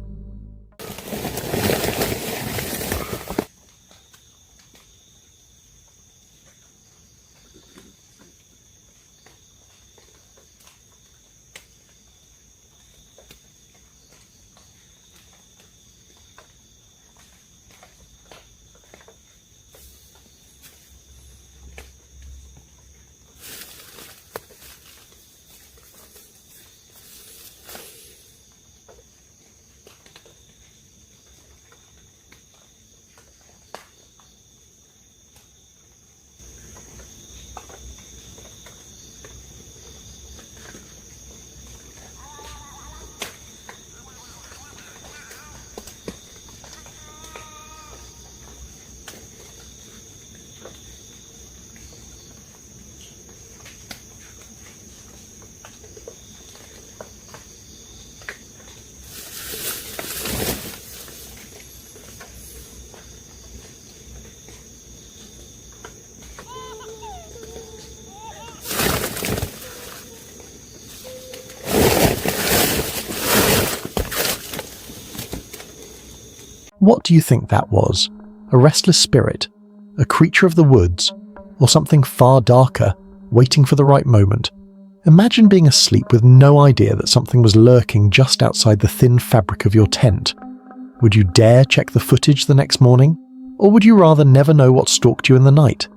What do you think that was? A restless spirit? A creature of the woods? Or something far darker, waiting for the right moment? Imagine being asleep with no idea that something was lurking just outside the thin fabric of your tent. Would you dare check the footage the next morning? Or would you rather never know what stalked you in the night?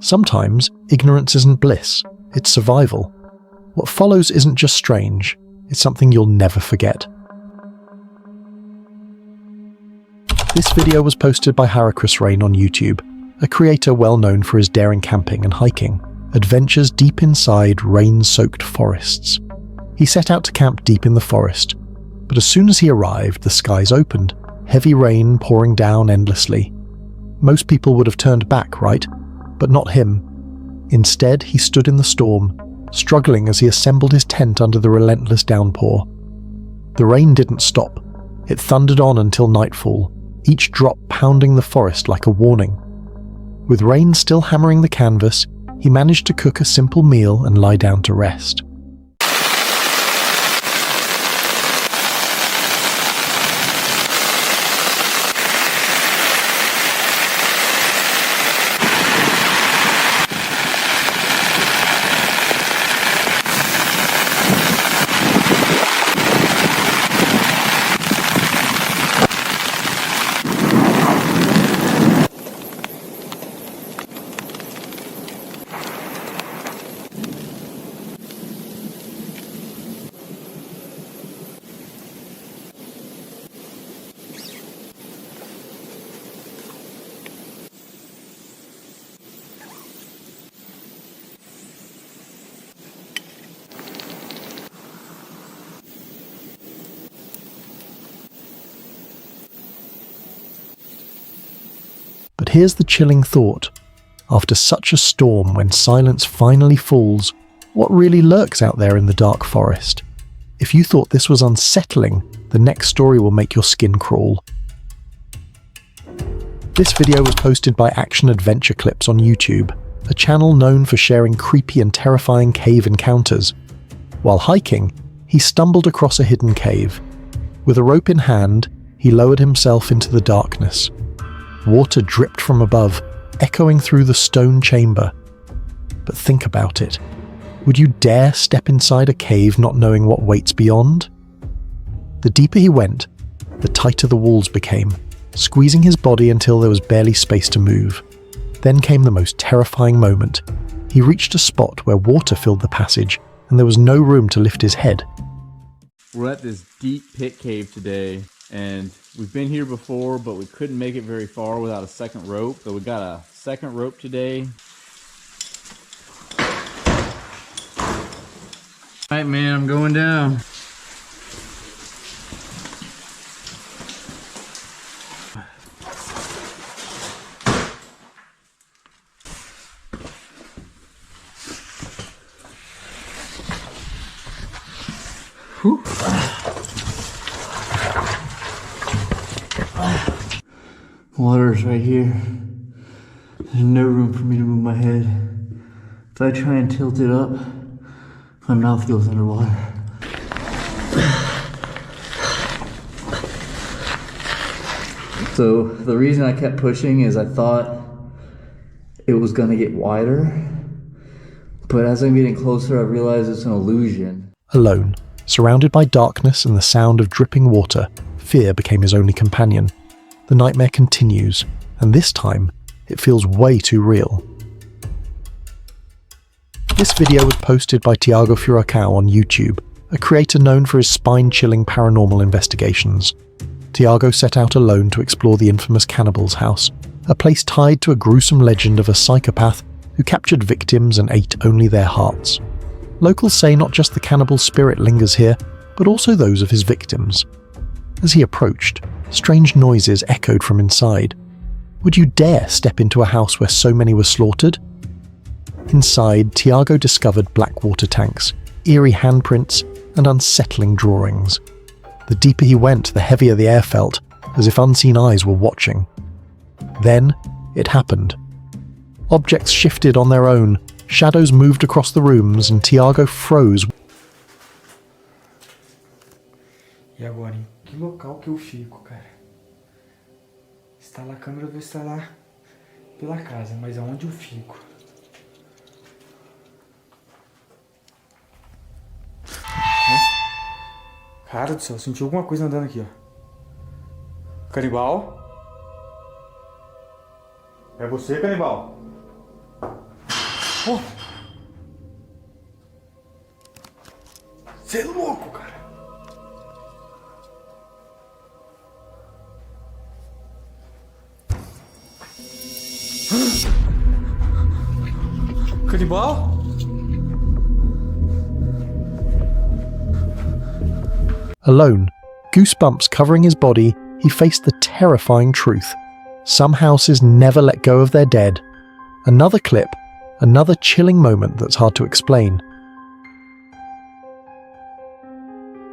Sometimes ignorance isn't bliss, it's survival. What follows isn't just strange, it's something you'll never forget. This video was posted by Haracris Rain on YouTube, a creator well known for his daring camping and hiking, adventures deep inside rain-soaked forests. He set out to camp deep in the forest, but as soon as he arrived, the skies opened, heavy rain pouring down endlessly. Most people would have turned back, right? But not him. Instead, he stood in the storm, struggling as he assembled his tent under the relentless downpour. The rain didn't stop. It thundered on until nightfall, each drop pounding the forest like a warning. With rain still hammering the canvas, he managed to cook a simple meal and lie down to rest. But here's the chilling thought. After such a storm, when silence finally falls, what really lurks out there in the dark forest? If you thought this was unsettling, the next story will make your skin crawl. This video was posted by Action Adventure Clips on YouTube, a channel known for sharing creepy and terrifying cave encounters. While hiking, he stumbled across a hidden cave. With a rope in hand, he lowered himself into the darkness. Water dripped from above, echoing through the stone chamber. But think about it. Would you dare step inside a cave not knowing what waits beyond? The deeper he went, the tighter the walls became, squeezing his body until there was barely space to move. Then came the most terrifying moment. He reached a spot where water filled the passage, and there was no room to lift his head. We're at this deep pit cave today, and we've been here before, but we couldn't make it very far without a second rope. So we got a second rope today. All right, man, I'm going down. Whew. Water's right here. There's no room for me to move my head. If I try and tilt it up, my mouth goes underwater. So the reason I kept pushing is I thought it was gonna get wider, but as I'm getting closer, I realize it's an illusion. Alone, surrounded by darkness and the sound of dripping water, fear became his only companion. The nightmare continues, and this time, it feels way too real. This video was posted by Tiago Furacão on YouTube, a creator known for his spine-chilling paranormal investigations. Tiago set out alone to explore the infamous Cannibal's house, a place tied to a gruesome legend of a psychopath who captured victims and ate only their hearts. Locals say not just the cannibal's spirit lingers here, but also those of his victims. As he approached, strange noises echoed from inside. Would you dare step into a house where so many were slaughtered? Inside, Tiago discovered black water tanks, eerie handprints, and unsettling drawings. The deeper he went, the heavier the air felt, as if unseen eyes were watching. Then, it happened. Objects shifted on their own, shadows moved across the rooms, and Tiago froze. E agora, em que local que eu fico, cara? instalar a câmera, eu vou instalar pela casa, mas aonde eu fico? Cara do céu, senti alguma coisa andando aqui, ó. Canibal? É você, Canibal? Você é louco, cara. Canibal? Alone, goosebumps covering his body, he faced the terrifying truth. Some houses never let go of their dead. Another clip, another chilling moment that's hard to explain.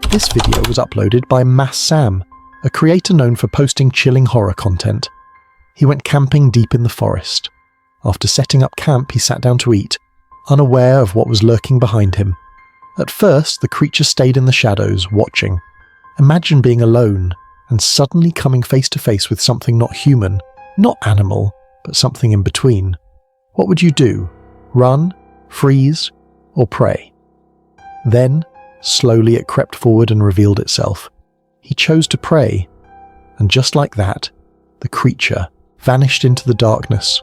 This video was uploaded by Mass Sam, a creator known for posting chilling horror content. He went camping deep in the forest. After setting up camp, he sat down to eat, unaware of what was lurking behind him. At first, the creature stayed in the shadows, watching. Imagine being alone and suddenly coming face to face with something not human, not animal, but something in between. What would you do? Run, freeze, or pray? Then, slowly it crept forward and revealed itself. He chose to pray, and just like that, the creature vanished into the darkness.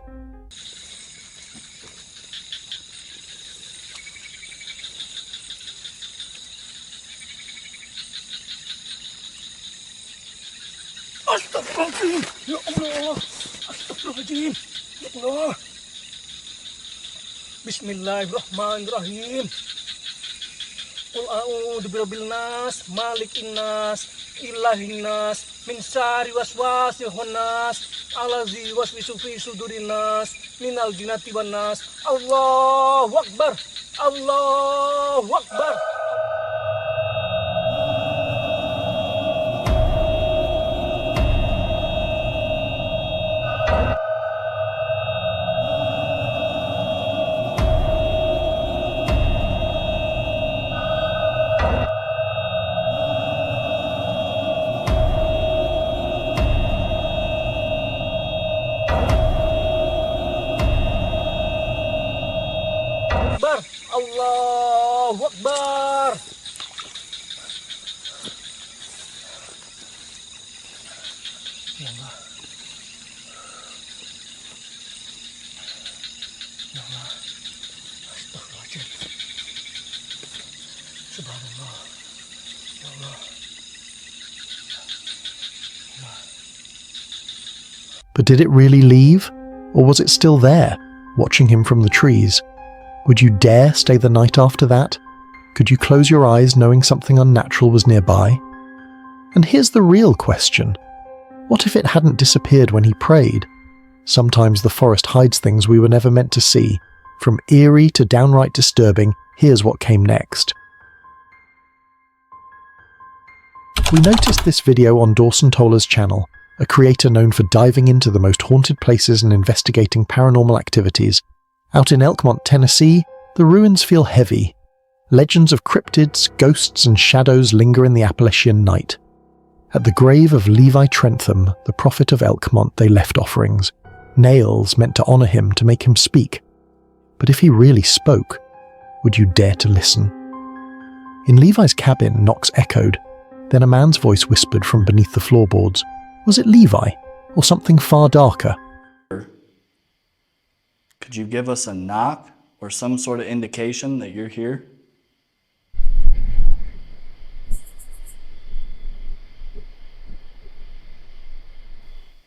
Astagfirullahaladzim! Ya Allah! Astagfirullahaladzim! Ya Allah! Bismillahirrahmanirrahim. Qul a'udzu birabbil nas, malikin nas, ilahin nas, min syarri waswasil khannas, allazi waswisu fi sudurin nas, minal jinnati wan nas. Allahu Akbar! Allahu Akbar! Allahu Akbar. Ya Allah. Ya Allah. Astagfirullahaladzim. Subhanallah. Ya Allah. But did it really leave? Or was it still there, watching him from the trees? Would you dare stay the night after that? Could you close your eyes knowing something unnatural was nearby? And here's the real question. What if it hadn't disappeared when he prayed? Sometimes the forest hides things we were never meant to see. From eerie to downright disturbing, here's what came next. We noticed this video on Dawson Toller's channel, a creator known for diving into the most haunted places and investigating paranormal activities. Out in Elkmont, Tennessee, the ruins feel heavy. Legends of cryptids, ghosts and shadows linger in the Appalachian night. At the grave of Levi Trentham, the prophet of Elkmont, they left offerings. Nails meant to honour him, to make him speak. But if he really spoke, would you dare to listen? In Levi's cabin, knocks echoed. Then a man's voice whispered from beneath the floorboards. Was it Levi, or something far darker? Could you give us a knock or some sort of indication that you're here?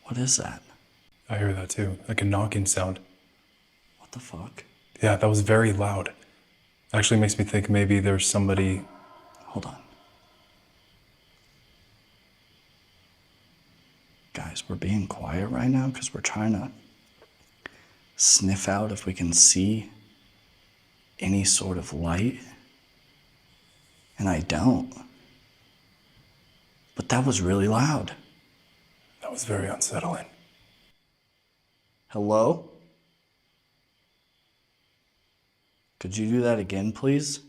What is that? I hear that too, like a knocking sound. What the fuck? Yeah, that was very loud. Actually makes me think maybe there's somebody... Hold on. Guys, we're being quiet right now because we're trying to sniff out if we can see any sort of light. And I don't. But that was really loud. That was very unsettling. Hello? Could you do that again, please?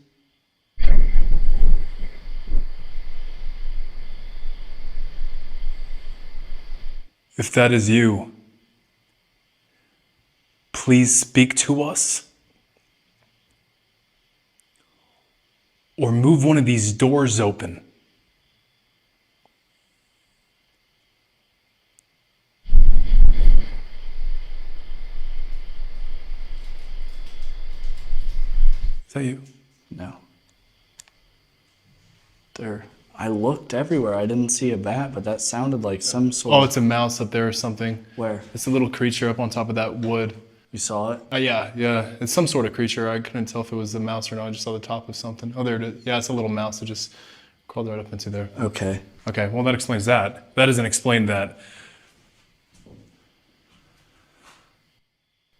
If that is you, please speak to us. Or move one of these doors open. Is that you? No. I looked everywhere. I didn't see a bat, but that sounded like some sort of... Oh, it's a mouse up there or something. Where? It's a little creature up on top of that wood. You saw it? Yeah. It's some sort of creature. I couldn't tell if it was a mouse or not. I just saw the top of something. Oh, there it is. Yeah, it's a little mouse that just crawled right up into there. Okay. Okay, well, that explains that. That doesn't explain that.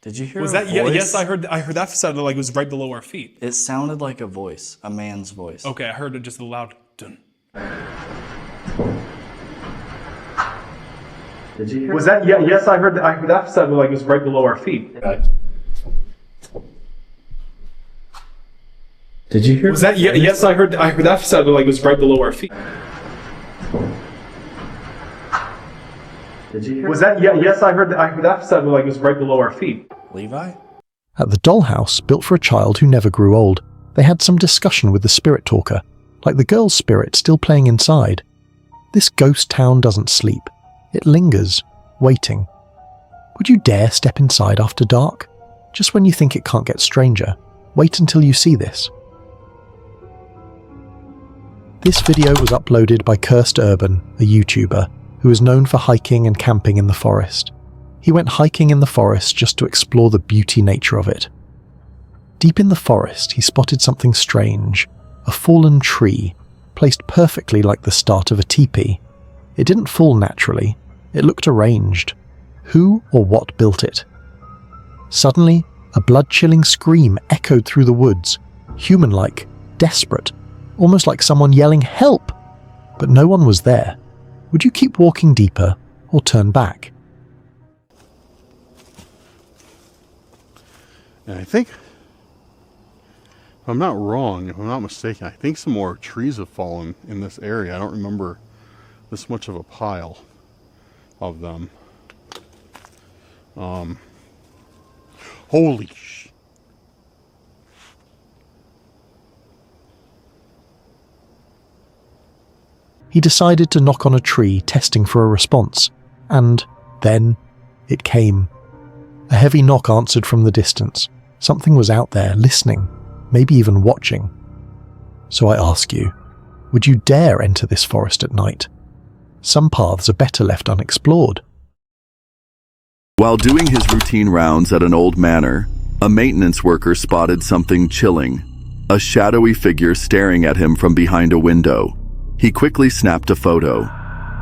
Did you hear Was a that? voice? Yeah, yes, I heard that sounded like it was right below our feet. It sounded like a voice, a man's voice. Okay, I heard it just a loud dun. Did you hear? Was that? Yeah, yes, I heard that sounded like it was right below our feet. Did you hear? Was that? Yeah, yes, I heard that sounded like it was right below our feet. Did you hear? Was that? Yeah, yes, I heard that sounded like it was right below our feet. Levi? At the dollhouse, built for a child who never grew old, they had some discussion with the spirit talker, like the girl's spirit still playing inside. This ghost town doesn't sleep. It lingers, waiting. Would you dare step inside after dark? Just when you think it can't get stranger, wait until you see this. This video was uploaded by Cursed Urban, a YouTuber, who is known for hiking and camping in the forest. He went hiking in the forest just to explore the beauty nature of it. Deep in the forest, he spotted something strange, a fallen tree, placed perfectly like the start of a teepee. It didn't fall naturally, it looked arranged. Who or what built it? Suddenly, a blood-chilling scream echoed through the woods, human-like, desperate, almost like someone yelling, "Help!" But no one was there. Would you keep walking deeper or turn back? And I think, if I'm not wrong, if I'm not mistaken, I think some more trees have fallen in this area. I don't remember this much of a pile of them. Holy sh! He decided to knock on a tree, testing for a response. And then it came. A heavy knock answered from the distance. Something was out there, listening, maybe even watching. So I ask you, would you dare enter this forest at night? Some paths are better left unexplored. While doing his routine rounds at an old manor, a maintenance worker spotted something chilling. A shadowy figure staring at him from behind a window. He quickly snapped a photo.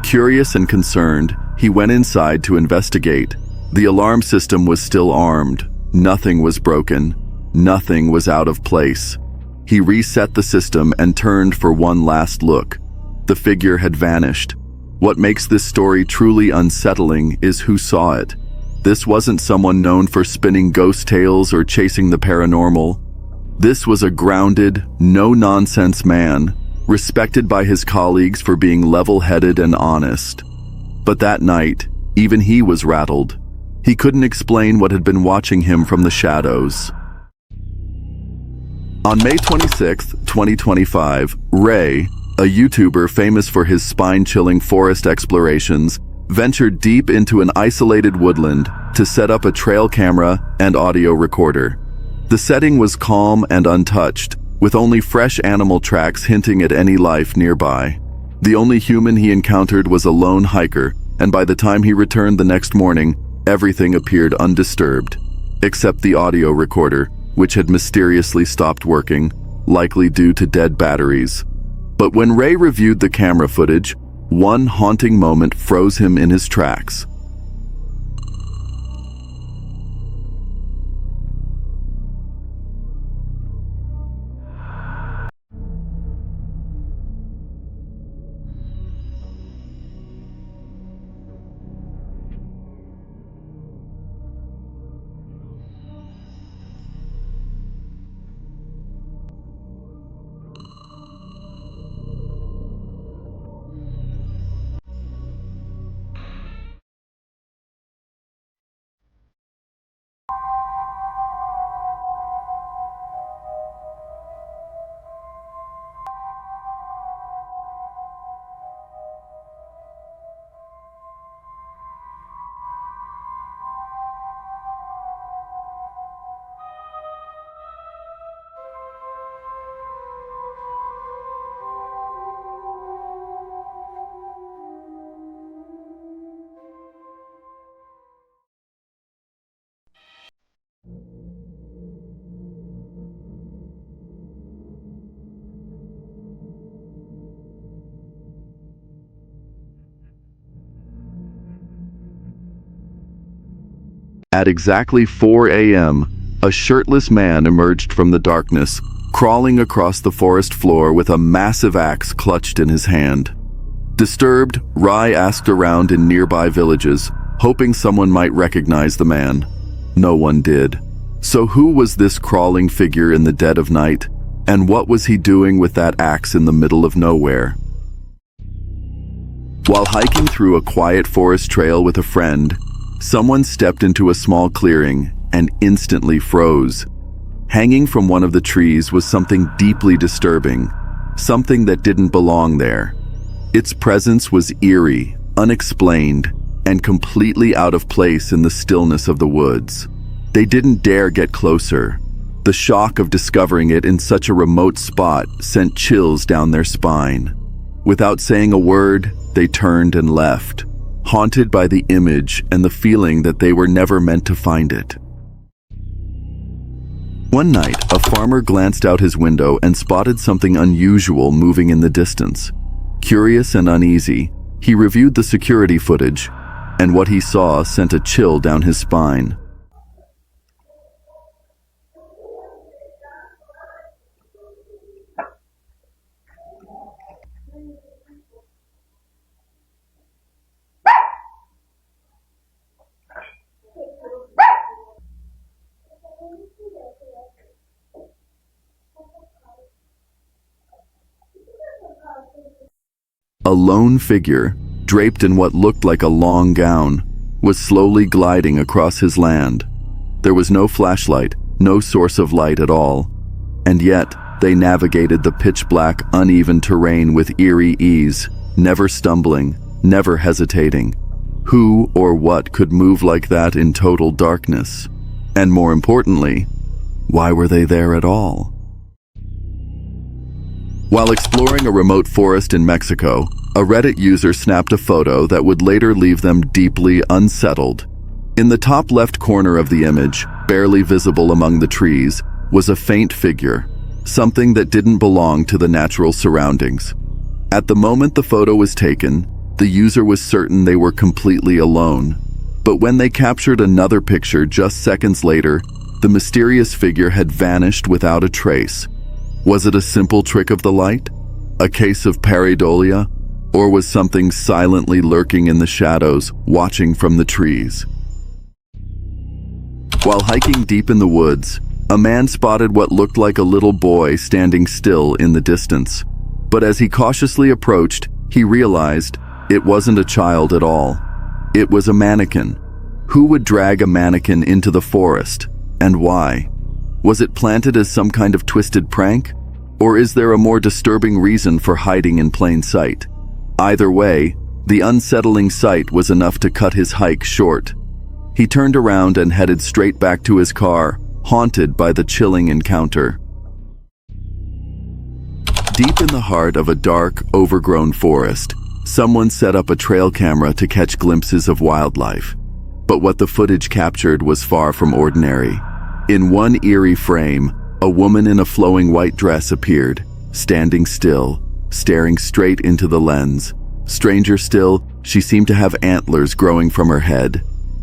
Curious and concerned, he went inside to investigate. The alarm system was still armed. Nothing was broken. Nothing was out of place. He reset the system and turned for one last look. The figure had vanished. What makes this story truly unsettling is who saw it. This wasn't someone known for spinning ghost tales or chasing the paranormal. This was a grounded, no-nonsense man, respected by his colleagues for being level-headed and honest. But that night, even he was rattled. He couldn't explain what had been watching him from the shadows. On May 26, 2025, Ray, a YouTuber famous for his spine-chilling forest explorations, ventured deep into an isolated woodland to set up a trail camera and audio recorder. The setting was calm and untouched, with only fresh animal tracks hinting at any life nearby. The only human he encountered was a lone hiker, and by the time he returned the next morning, everything appeared undisturbed, except the audio recorder, which had mysteriously stopped working, likely due to dead batteries. But when Ray reviewed the camera footage, one haunting moment froze him in his tracks. At exactly 4 a.m., a shirtless man emerged from the darkness, crawling across the forest floor with a massive axe clutched in his hand. Disturbed, Rai asked around in nearby villages, hoping someone might recognize the man. No one did. So who was this crawling figure in the dead of night? And what was he doing with that axe in the middle of nowhere? While hiking through a quiet forest trail with a friend, someone stepped into a small clearing and instantly froze. Hanging from one of the trees was something deeply disturbing, something that didn't belong there. Its presence was eerie, unexplained, and completely out of place in the stillness of the woods. They didn't dare get closer. The shock of discovering it in such a remote spot sent chills down their spine. Without saying a word, they turned and left, haunted by the image and the feeling that they were never meant to find it. One night, a farmer glanced out his window and spotted something unusual moving in the distance. Curious and uneasy, he reviewed the security footage, and what he saw sent a chill down his spine. A lone figure, draped in what looked like a long gown, was slowly gliding across his land. There was no flashlight, no source of light at all, and yet they navigated the pitch-black, uneven terrain with eerie ease, never stumbling, never hesitating. Who or what could move like that in total darkness? And more importantly, why were they there at all? While exploring a remote forest in Mexico, a Reddit user snapped a photo that would later leave them deeply unsettled. In the top left corner of the image, barely visible among the trees, was a faint figure, something that didn't belong to the natural surroundings. At the moment the photo was taken, the user was certain they were completely alone. But when they captured another picture just seconds later, the mysterious figure had vanished without a trace. Was it a simple trick of the light? A case of pareidolia? Or was something silently lurking in the shadows, watching from the trees? While hiking deep in the woods, a man spotted what looked like a little boy standing still in the distance. But as he cautiously approached, he realized it wasn't a child at all. It was a mannequin. Who would drag a mannequin into the forest, and why? Was it planted as some kind of twisted prank? Or is there a more disturbing reason for hiding in plain sight? Either way, the unsettling sight was enough to cut his hike short. He turned around and headed straight back to his car, haunted by the chilling encounter. Deep in the heart of a dark, overgrown forest, someone set up a trail camera to catch glimpses of wildlife. But what the footage captured was far from ordinary. In one eerie frame, a woman in a flowing white dress appeared, standing still, staring straight into the lens. Stranger still, she seemed to have antlers growing from her head.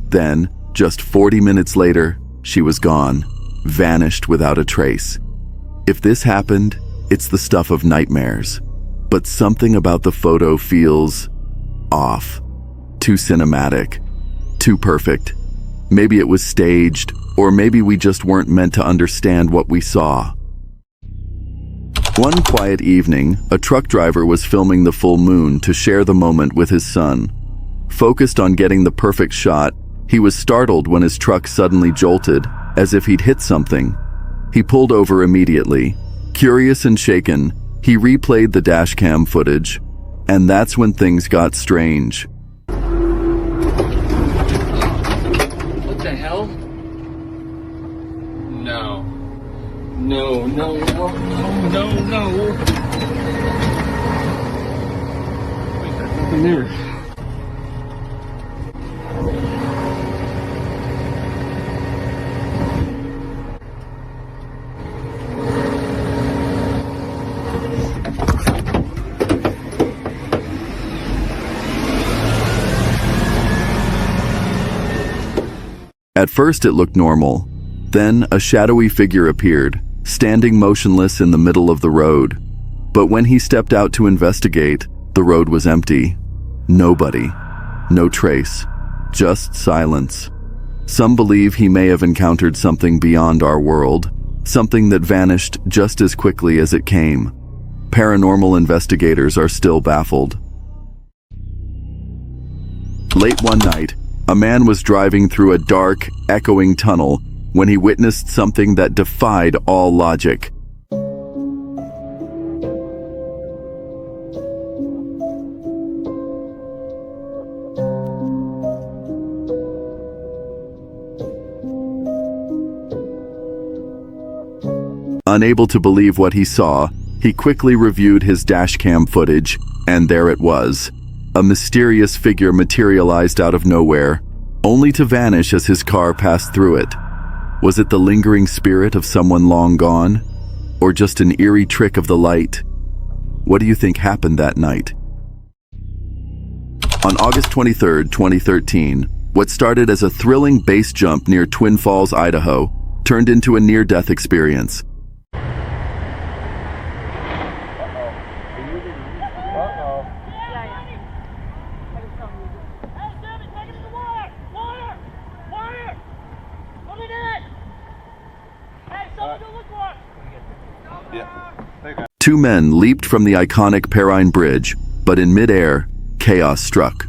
Then, just 40 minutes later, she was gone, vanished without a trace. If this happened, it's the stuff of nightmares. But something about the photo feels off. Too cinematic. Too perfect. Maybe it was staged, or maybe we just weren't meant to understand what we saw. One quiet evening, a truck driver was filming the full moon to share the moment with his son. Focused on getting the perfect shot, he was startled when his truck suddenly jolted, as if he'd hit something. He pulled over immediately. Curious and shaken, he replayed the dashcam footage, and that's when things got strange. What the hell? No. No, no, no, no, no, no. Wait, there's nothing there. At first it looked normal. Then a shadowy figure appeared, standing motionless in the middle of the road. But when he stepped out to investigate, the road was empty. Nobody. No trace. Just silence. Some believe he may have encountered something beyond our world, something that vanished just as quickly as it came. Paranormal investigators are still baffled. Late one night, a man was driving through a dark, echoing tunnel when he witnessed something that defied all logic. Unable to believe what he saw, he quickly reviewed his dashcam footage, and there it was. A mysterious figure materialized out of nowhere, only to vanish as his car passed through it. Was it the lingering spirit of someone long gone? Or just an eerie trick of the light? What do you think happened that night? On August 23, 2013, what started as a thrilling base jump near Twin Falls, Idaho, turned into a near-death experience. Two men leaped from the iconic Perrine Bridge, but in midair, chaos struck.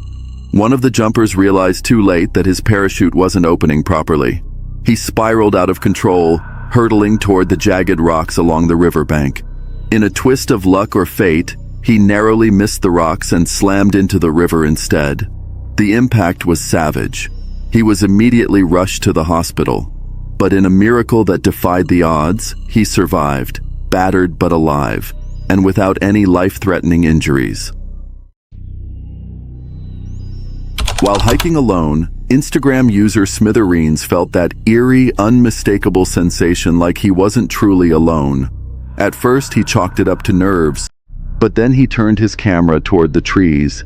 One of the jumpers realized too late that his parachute wasn't opening properly. He spiraled out of control, hurtling toward the jagged rocks along the riverbank. In a twist of luck or fate, he narrowly missed the rocks and slammed into the river instead. The impact was savage. He was immediately rushed to the hospital. But in a miracle that defied the odds, he survived, battered but alive, and without any life-threatening injuries. While hiking alone, Instagram user Smithereens felt that eerie, unmistakable sensation like he wasn't truly alone. At first, he chalked it up to nerves, but then he turned his camera toward the trees,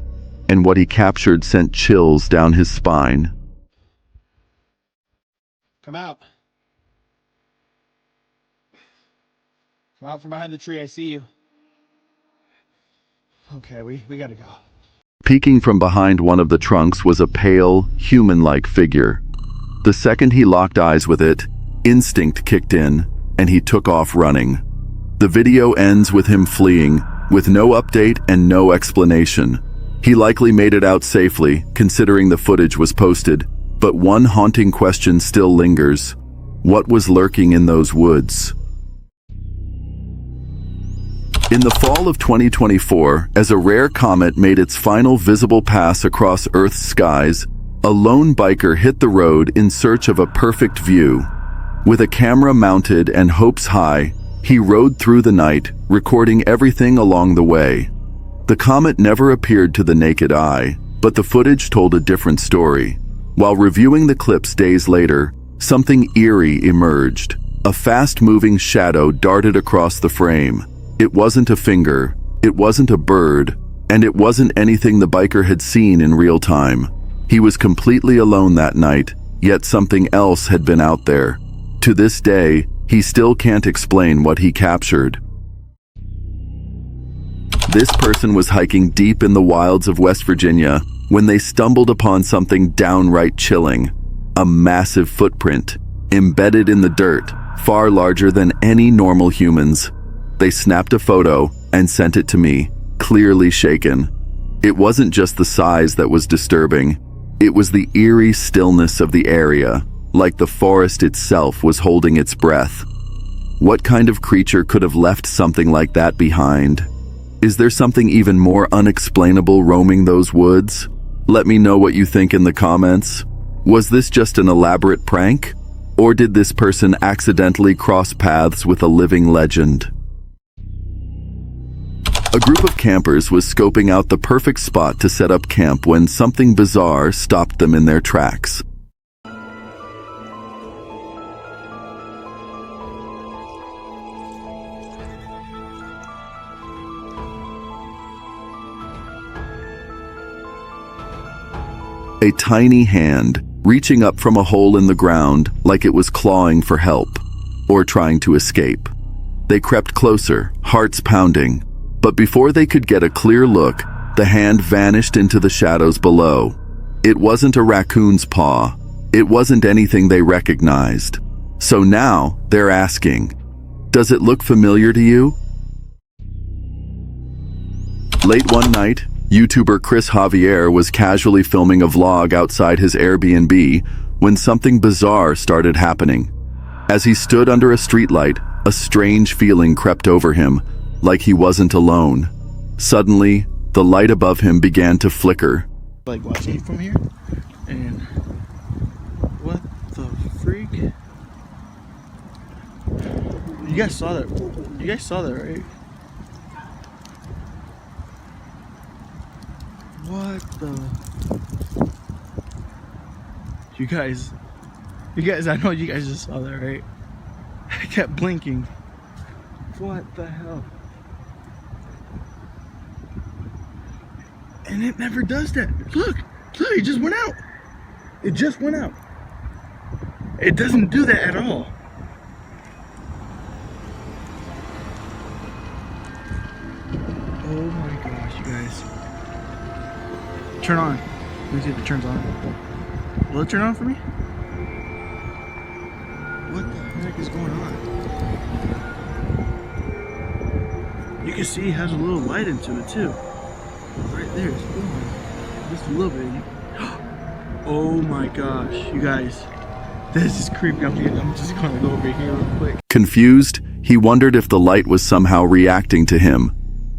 and what he captured sent chills down his spine. Come out. Come out from behind the tree, I see you. Okay, we gotta go. Peeking from behind one of the trunks was a pale, human-like figure. The second he locked eyes with it, instinct kicked in, and he took off running. The video ends with him fleeing, with no update and no explanation. He likely made it out safely, considering the footage was posted, but one haunting question still lingers. What was lurking in those woods? In the fall of 2024, as a rare comet made its final visible pass across Earth's skies, a lone biker hit the road in search of a perfect view. With a camera mounted and hopes high, he rode through the night, recording everything along the way. The comet never appeared to the naked eye, but the footage told a different story. While reviewing the clips days later, something eerie emerged. A fast-moving shadow darted across the frame. It wasn't a finger, it wasn't a bird, and it wasn't anything the biker had seen in real time. He was completely alone that night, yet something else had been out there. To this day, he still can't explain what he captured. This person was hiking deep in the wilds of West Virginia when they stumbled upon something downright chilling. A massive footprint, embedded in the dirt, far larger than any normal humans. They snapped a photo and sent it to me, clearly shaken. It wasn't just the size that was disturbing. It was the eerie stillness of the area, like the forest itself was holding its breath. What kind of creature could have left something like that behind? Is there something even more unexplainable roaming those woods? Let me know what you think in the comments. Was this just an elaborate prank? Or did this person accidentally cross paths with a living legend? A group of campers was scoping out the perfect spot to set up camp when something bizarre stopped them in their tracks. A tiny hand, reaching up from a hole in the ground like it was clawing for help or trying to escape. They crept closer, hearts pounding, but before they could get a clear look, the hand vanished into the shadows below. It wasn't a raccoon's paw. It wasn't anything they recognized. So now they're asking, does it look familiar to you? Late one night, YouTuber Chris Javier was casually filming a vlog outside his Airbnb when something bizarre started happening. As he stood under a streetlight, a strange feeling crept over him, like he wasn't alone. Suddenly, the light above him began to flicker. Like watching it from here, and what the freak? You guys saw that? You guys saw that, right? What the? You guys, I know you guys just saw that, right? I kept blinking. What the hell? And it never does that. Look, it just went out. It just went out. It doesn't do that at all. Oh my gosh, you guys. Turn on. Let me see if it turns on. Will it turn on for me? What the heck is going on? You can see it has a little light into it too. Right there, it's going. Just a little bit. Oh my gosh, you guys. This is creepy. I'm just gonna go over here real quick. Confused, he wondered if the light was somehow reacting to him.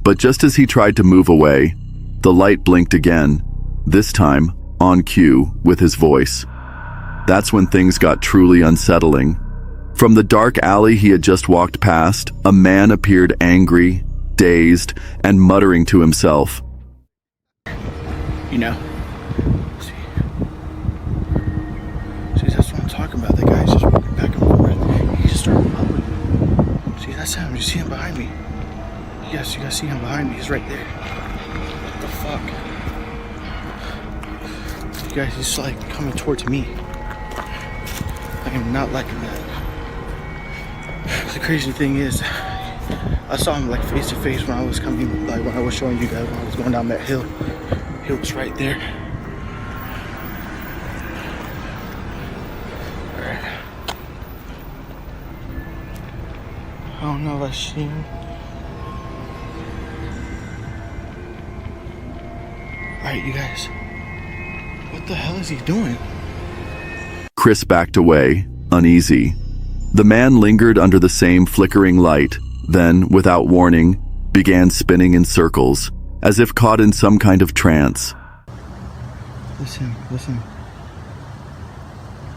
But just as he tried to move away, the light blinked again, this time on cue with his voice. That's when things got truly unsettling. From the dark alley he had just walked past, a man appeared angry, dazed, and muttering to himself. You know, see, that's what I'm talking about. That guy's just walking back and forth. He just started bubbling. See, that's him. You see him behind me? Yes, you guys see him behind me. He's right there. What the fuck? You guys, he's like coming towards me. I am not liking that. The crazy thing is, I saw him like face to face when I was coming, like when I was showing you guys when I was going down that hill. He was right there. Alright. I don't know if I see him. Alright, you guys. What the hell is he doing? Chris backed away, uneasy. The man lingered under the same flickering light, then, without warning, began spinning in circles, as if caught in some kind of trance. Listen.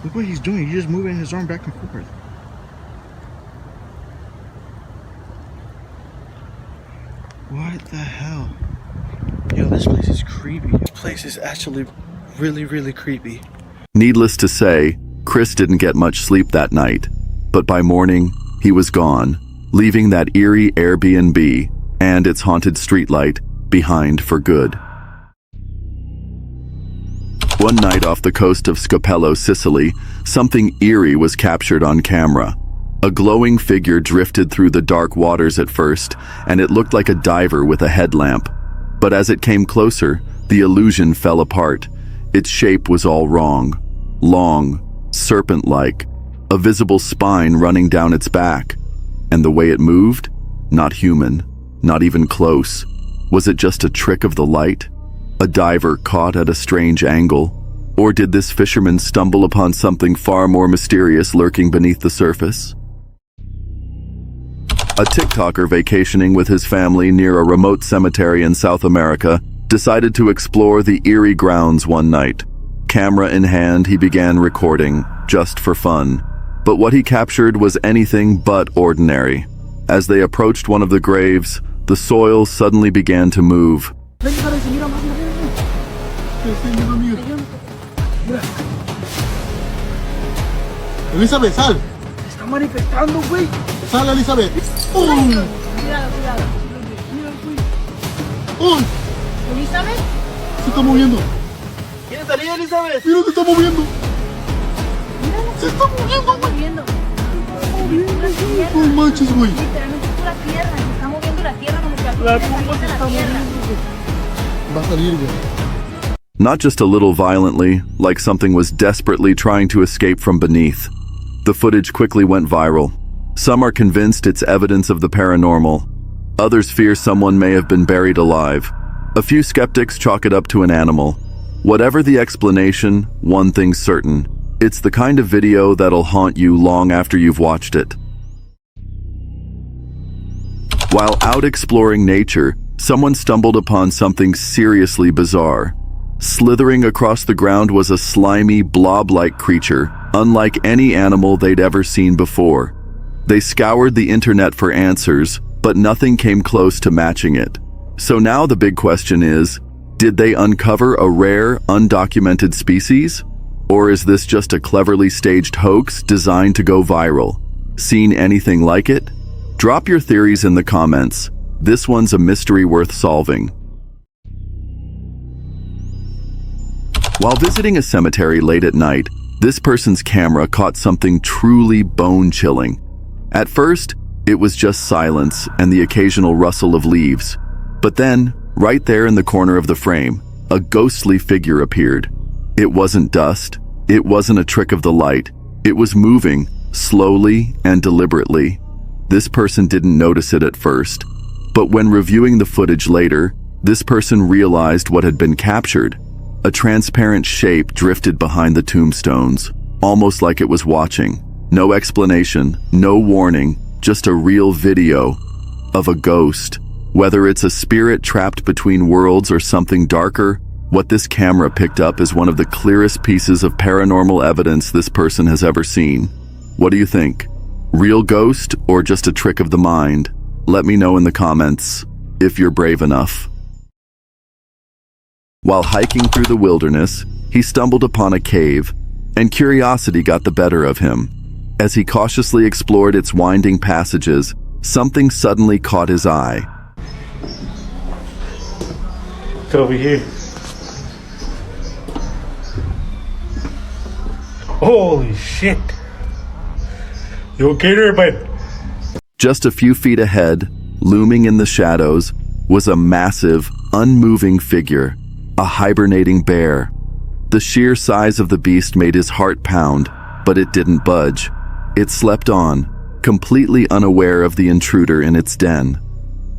Look what he's doing. He's just moving his arm back and forth. What the hell? Yo, this place is creepy. This place is actually really, really creepy. Needless to say, Chris didn't get much sleep that night, but by morning, he was gone, leaving that eerie Airbnb and its haunted streetlight behind for good. One night off the coast of Scapello, Sicily, something eerie was captured on camera. A glowing figure drifted through the dark waters at first, and it looked like a diver with a headlamp. But as it came closer, the illusion fell apart. Its shape was all wrong. Long, serpent-like, a visible spine running down its back. And the way it moved? Not human, not even close. Was it just a trick of the light? A diver caught at a strange angle? Or did this fisherman stumble upon something far more mysterious lurking beneath the surface? A TikToker vacationing with his family near a remote cemetery in South America decided to explore the eerie grounds one night. Camera in hand, he began recording, just for fun. But what he captured was anything but ordinary. As they approached one of the graves, the soil suddenly began to move. Elizabeth, sal. Se está manifestando, güey. Sal, Elizabeth. Cuidado, cuidado. ¡Elizabeth! Se está moviendo. ¿Quieres salir, Elizabeth? Mira, se está moviendo. Se está moviendo, güey. No manches, güey. Literalmente es pura tierra, se está moviendo la tierra como que La tumba se está moviendo, güey. Va a salir, güey. Not just a little violently, like something was desperately trying to escape from beneath. The footage quickly went viral. Some are convinced it's evidence of the paranormal. Others fear someone may have been buried alive. A few skeptics chalk it up to an animal. Whatever the explanation, one thing's certain. It's the kind of video that'll haunt you long after you've watched it. While out exploring nature, someone stumbled upon something seriously bizarre. Slithering across the ground was a slimy, blob-like creature, unlike any animal they'd ever seen before. They scoured the internet for answers, but nothing came close to matching it. So now the big question is, did they uncover a rare, undocumented species? Or is this just a cleverly staged hoax designed to go viral? Seen anything like it? Drop your theories in the comments. This one's a mystery worth solving. While visiting a cemetery late at night, this person's camera caught something truly bone-chilling. At first, it was just silence and the occasional rustle of leaves. But then, right there in the corner of the frame, a ghostly figure appeared. It wasn't dust. It wasn't a trick of the light. It was moving, slowly and deliberately. This person didn't notice it at first. But when reviewing the footage later, this person realized what had been captured. A transparent shape drifted behind the tombstones, almost like it was watching. No explanation, no warning, just a real video of a ghost. Whether it's a spirit trapped between worlds or something darker, what this camera picked up is one of the clearest pieces of paranormal evidence this person has ever seen. What do you think? Real ghost or just a trick of the mind? Let me know in the comments, if you're brave enough. While hiking through the wilderness, he stumbled upon a cave, and curiosity got the better of him. As he cautiously explored its winding passages, something suddenly caught his eye. Look over here. Holy shit. You okay there, bud? Just a few feet ahead, looming in the shadows, was a massive, unmoving figure, a hibernating bear. The sheer size of the beast made his heart pound, but it didn't budge. It slept on, completely unaware of the intruder in its den.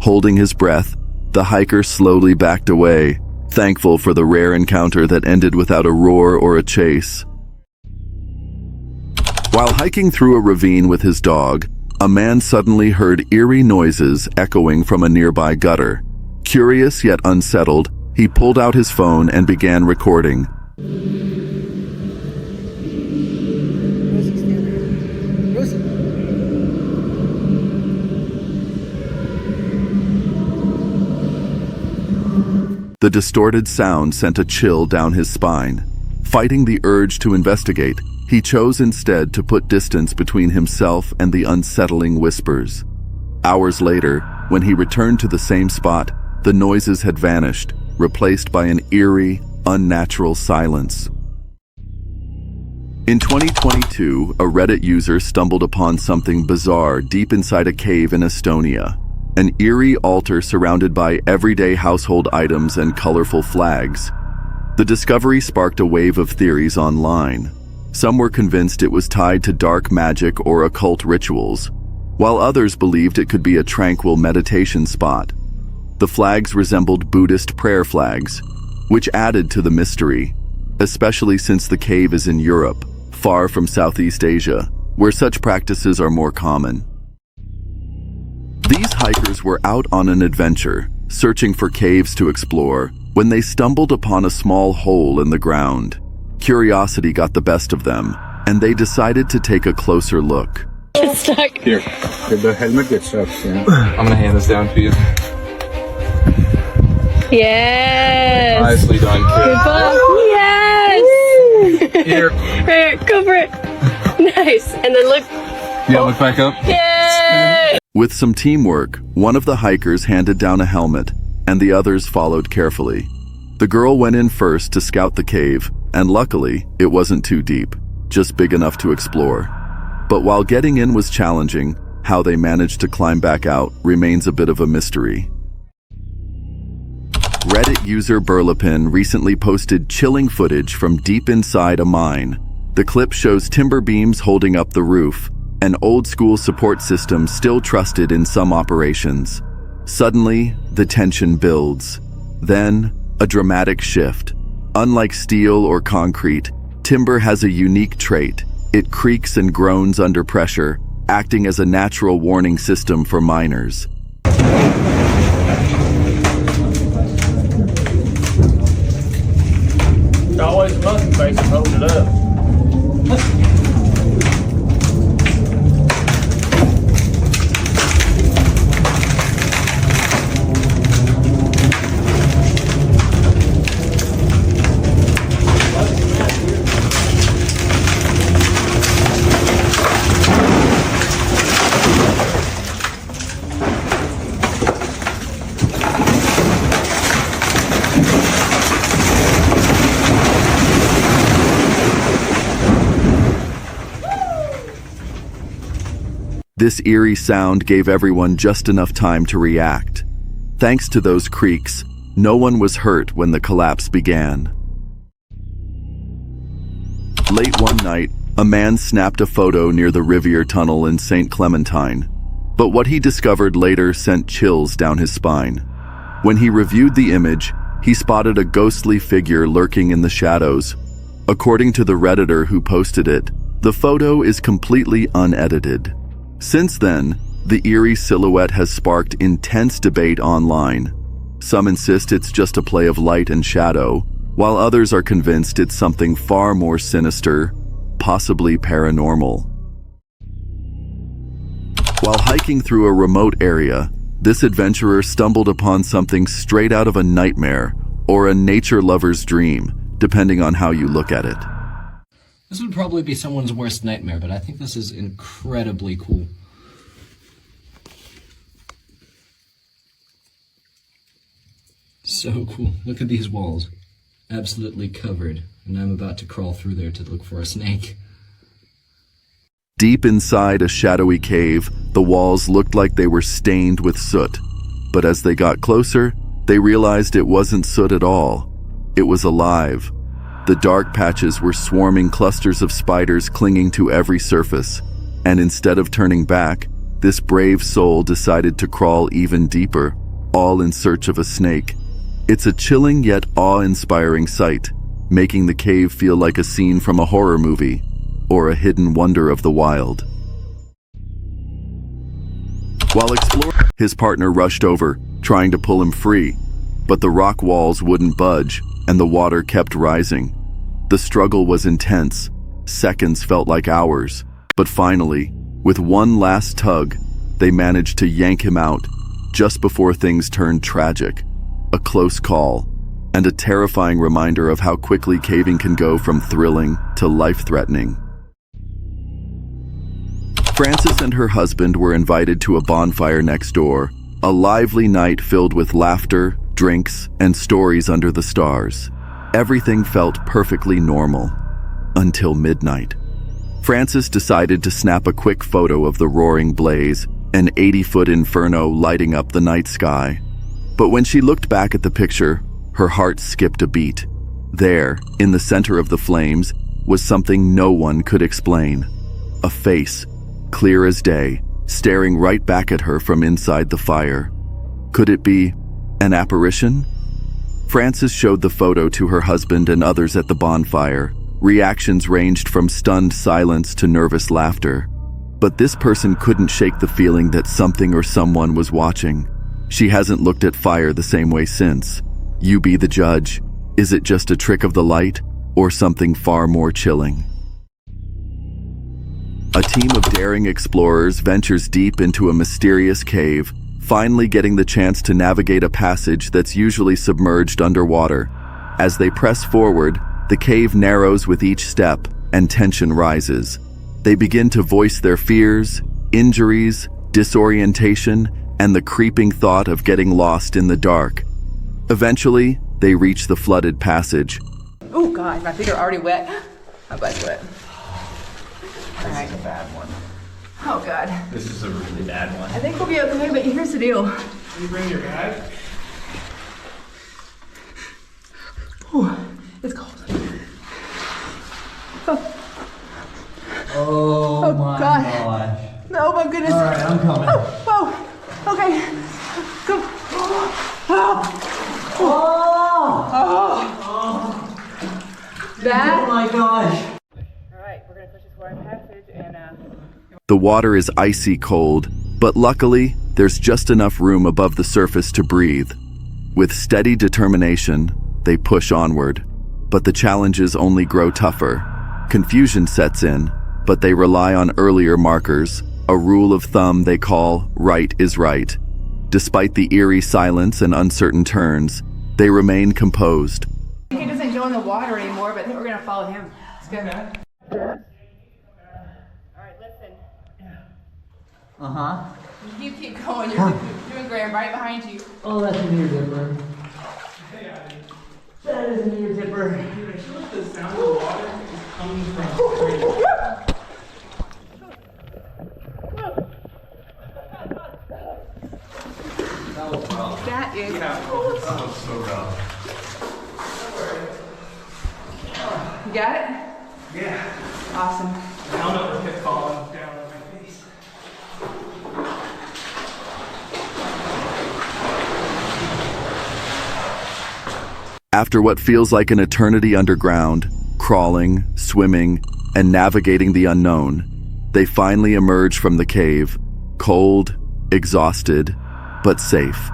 Holding his breath, the hiker slowly backed away, thankful for the rare encounter that ended without a roar or a chase. While hiking through a ravine with his dog, a man suddenly heard eerie noises echoing from a nearby gutter. Curious yet unsettled, he pulled out his phone and began recording. The distorted sound sent a chill down his spine. Fighting the urge to investigate, he chose instead to put distance between himself and the unsettling whispers. Hours later, when he returned to the same spot, the noises had vanished, replaced by an eerie, unnatural silence. In 2022, a Reddit user stumbled upon something bizarre deep inside a cave in Estonia. An eerie altar surrounded by everyday household items and colorful flags. The discovery sparked a wave of theories online. Some were convinced it was tied to dark magic or occult rituals, while others believed it could be a tranquil meditation spot. The flags resembled Buddhist prayer flags, which added to the mystery, especially since the cave is in Europe, far from Southeast Asia, where such practices are more common. These hikers were out on an adventure, searching for caves to explore, when they stumbled upon a small hole in the ground. Curiosity got the best of them, and they decided to take a closer look. It's stuck. Here, the helmet gets stuck. Yeah. I'm gonna hand this down for you. Yes. Nicely done, kid. Good job. Yes. Here. Right here, go for it. Nice. And then look. Yeah, look back up. Yay! With some teamwork, one of the hikers handed down a helmet, and the others followed carefully. The girl went in first to scout the cave, and luckily, it wasn't too deep. just big enough to explore. But while getting in was challenging, how they managed to climb back out remains a bit of a mystery. Reddit user Burlapin recently posted chilling footage from deep inside a mine. The clip shows timber beams holding up the roof, an old-school support system still trusted in some operations. Suddenly, the tension builds. Then, a dramatic shift. Unlike steel or concrete, timber has a unique trait. It creaks and groans under pressure, acting as a natural warning system for miners. Always monkey face and hold it up. This eerie sound gave everyone just enough time to react. Thanks to those creaks, no one was hurt when the collapse began. Late one night, a man snapped a photo near the Rivier Tunnel in St. Clementine, but what he discovered later sent chills down his spine. When he reviewed the image, he spotted a ghostly figure lurking in the shadows. According to the Redditor who posted it, the photo is completely unedited. Since then, the eerie silhouette has sparked intense debate online. Some insist it's just a play of light and shadow, while others are convinced it's something far more sinister, possibly paranormal. While hiking through a remote area, this adventurer stumbled upon something straight out of a nightmare or a nature lover's dream, depending on how you look at it. This would probably be someone's worst nightmare, but I think this is incredibly cool. So cool. Look at these walls. Absolutely covered. And I'm about to crawl through there to look for a snake. Deep inside a shadowy cave, the walls looked like they were stained with soot. But as they got closer, they realized it wasn't soot at all. It was alive. The dark patches were swarming clusters of spiders clinging to every surface, and instead of turning back, this brave soul decided to crawl even deeper, all in search of a snake. It's a chilling yet awe-inspiring sight, making the cave feel like a scene from a horror movie, or a hidden wonder of the wild. While exploring, his partner rushed over, trying to pull him free, but the rock walls wouldn't budge, and the water kept rising. The struggle was intense. Seconds felt like hours. But finally, with one last tug, they managed to yank him out, just before things turned tragic. A close call, and a terrifying reminder of how quickly caving can go from thrilling to life-threatening. Frances and her husband were invited to a bonfire next door, a lively night filled with laughter, drinks, and stories under the stars. Everything felt perfectly normal, until midnight. Frances decided to snap a quick photo of the roaring blaze, an 80-foot inferno lighting up the night sky. But when she looked back at the picture, her heart skipped a beat. There, in the center of the flames, was something no one could explain. A face, clear as day, staring right back at her from inside the fire. Could it be an apparition? Frances showed the photo to her husband and others at the bonfire. Reactions ranged from stunned silence to nervous laughter. But this person couldn't shake the feeling that something or someone was watching. She hasn't looked at fire the same way since. You be the judge. Is it just a trick of the light, or something far more chilling? A team of daring explorers ventures deep into a mysterious cave, finally getting the chance to navigate a passage that's usually submerged underwater. As they press forward, the cave narrows with each step, and tension rises. They begin to voice their fears, injuries, disorientation, and the creeping thought of getting lost in the dark. Eventually, they reach the flooded passage. Oh God, my feet are already wet. My butt's wet. This is a bad one. Oh God. This is a really bad one. I think we'll be okay, but here's the deal. Can you bring your bag? Oh, it's cold. Oh, my God. gosh. Oh my goodness. All right, I'm coming. Whoa. Okay. Come. That. Oh my gosh. Alright, we're gonna push this water passage and The water is icy cold, but luckily, there's just enough room above the surface to breathe. With steady determination, they push onward, but the challenges only grow tougher. Confusion sets in, but they rely on earlier markers, a rule of thumb they call right is right. Despite the eerie silence and uncertain turns, they remain composed. he doesn't go in the water anymore, but I think we're gonna follow him. Let's go. Alright, listen. Uh-huh. You keep going, you're doing great. I'm right behind you. Oh, that's an ear dipper. That is an ear dipper. The sound of the water is coming from That is. that was so rough. You got it? Yeah. Awesome. The helmet kept falling down on my face. After what feels like an eternity underground, crawling, swimming, and navigating the unknown, they finally emerge from the cave, cold, exhausted, but safe.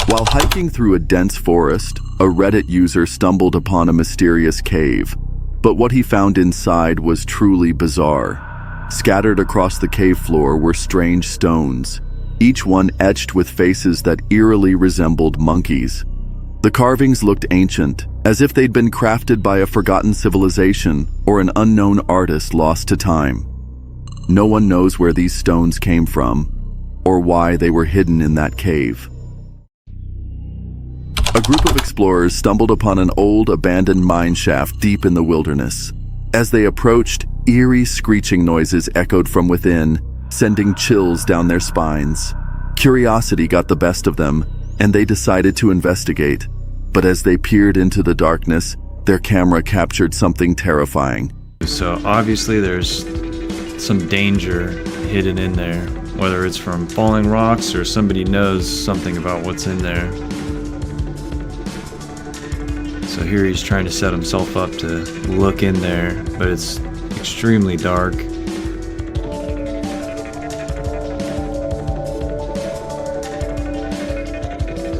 While hiking through a dense forest, a Reddit user stumbled upon a mysterious cave, but what he found inside was truly bizarre. Scattered across the cave floor were strange stones, each one etched with faces that eerily resembled monkeys. The carvings looked ancient, as if they'd been crafted by a forgotten civilization or an unknown artist lost to time. No one knows where these stones came from, or why they were hidden in that cave. A group of explorers stumbled upon an old abandoned mine shaft deep in the wilderness. As they approached, eerie screeching noises echoed from within, sending chills down their spines. Curiosity got the best of them, and they decided to investigate. But as they peered into the darkness, their camera captured something terrifying. So obviously there's some danger hidden in there, whether it's from falling rocks or somebody knows something about what's in there. So here he's trying to set himself up to look in there, but it's extremely dark.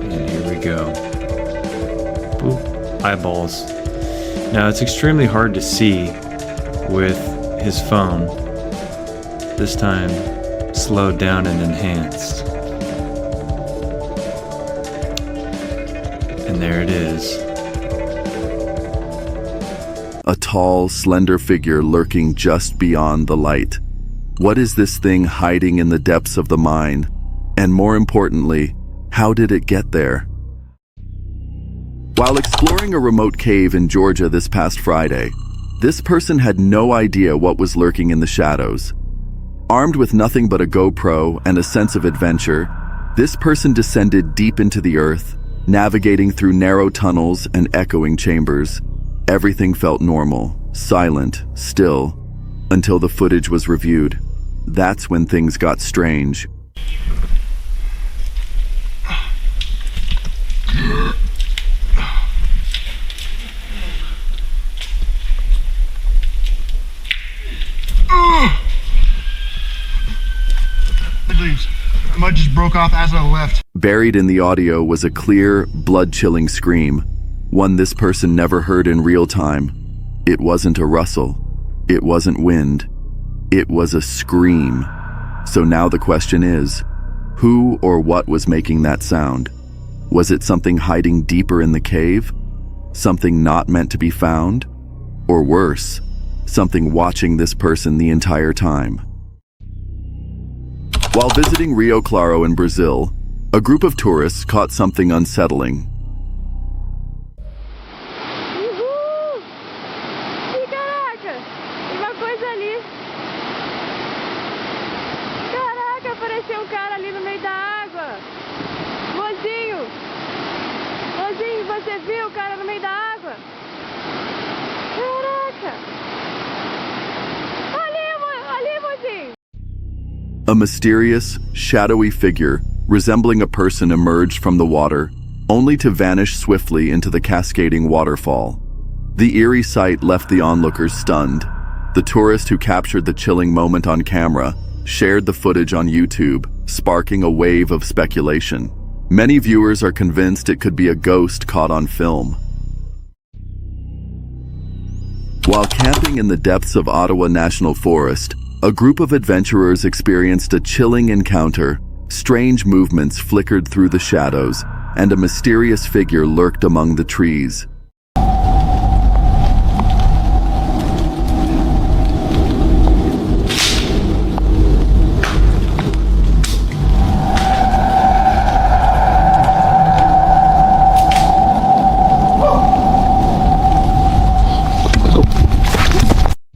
And here we go. Ooh, eyeballs. Now it's extremely hard to see with his phone. This time, slowed down and enhanced. And there it is. A tall, slender figure lurking just beyond the light. What is this thing hiding in the depths of the mine? And more importantly, how did it get there? While exploring a remote cave in Georgia this past Friday, this person had no idea what was lurking in the shadows. Armed with nothing but a GoPro and a sense of adventure, this person descended deep into the earth, navigating through narrow tunnels and echoing chambers. Everything felt normal, silent, still, until the footage was reviewed. That's when things got strange. The mud just broke off as I left. Buried in the audio was a clear, blood-chilling scream, one this person never heard in real time. It wasn't a rustle. It wasn't wind. It was a scream. So now the question is, who or what was making that sound? Was it something hiding deeper in the cave? Something not meant to be found? Or worse, something watching this person the entire time? While visiting Rio Claro in Brazil, a group of tourists caught something unsettling. ali no meio da água. Mozinho! Mozinho, você viu o cara no meio da água? Caraca! Ali, mozinho! A mysterious, shadowy figure resembling a person emerged from the water, only to vanish swiftly into the cascading waterfall. The eerie sight left the onlookers stunned. The tourist who captured the chilling moment on camera shared the footage on YouTube, sparking a wave of speculation. Many viewers are convinced it could be a ghost caught on film. While camping in the depths of Ottawa National Forest, a group of adventurers experienced a chilling encounter. Strange movements flickered through the shadows, and a mysterious figure lurked among the trees.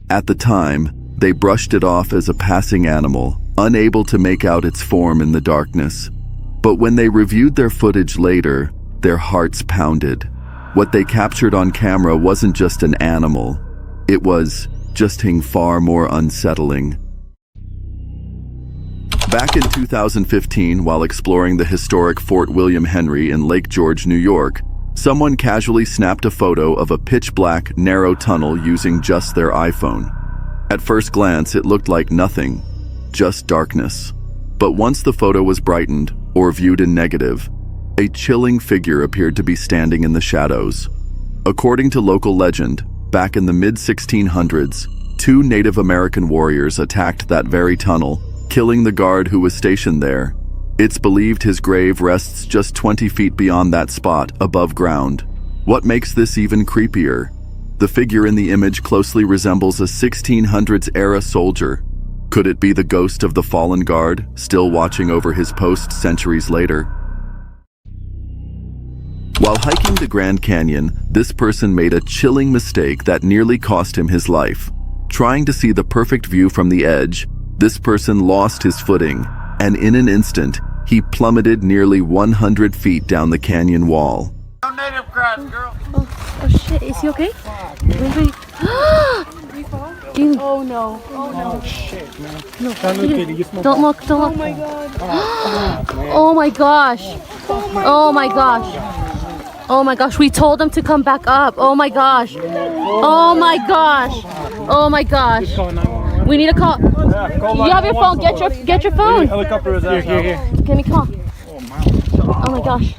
At the time, they brushed it off as a passing animal, unable to make out its form in the darkness. But when they reviewed their footage later, their hearts pounded. What they captured on camera wasn't just an animal. It was just far more unsettling. Back in 2015, while exploring the historic Fort William Henry in Lake George, New York, someone casually snapped a photo of a pitch-black, narrow tunnel using just their iPhone. At first glance, it looked like nothing, just darkness. But once the photo was brightened, or viewed in negative, a chilling figure appeared to be standing in the shadows. According to local legend, back in the mid-1600s, 2 Native American warriors attacked that very tunnel, killing the guard who was stationed there. It's believed his grave rests just 20 feet beyond that spot, above ground. What makes this even creepier? The figure in the image closely resembles a 1600s-era soldier. Could it be the ghost of the fallen guard, still watching over his post centuries later? While hiking the Grand Canyon, this person made a chilling mistake that nearly cost him his life. Trying to see the perfect view from the edge, this person lost his footing, and in an instant, he plummeted nearly 100 feet down the canyon wall. Oh shit, is he okay? Wait. Dude. Oh no. Oh shit, man. No, don't look. Oh my god. Oh my gosh. Oh my gosh. Oh my gosh, we told him to come back up. Oh my gosh. Oh my gosh. Oh my gosh. We need to call. You have your phone. Get your phone. Helicopter is out. Here. Give me call. Oh my gosh.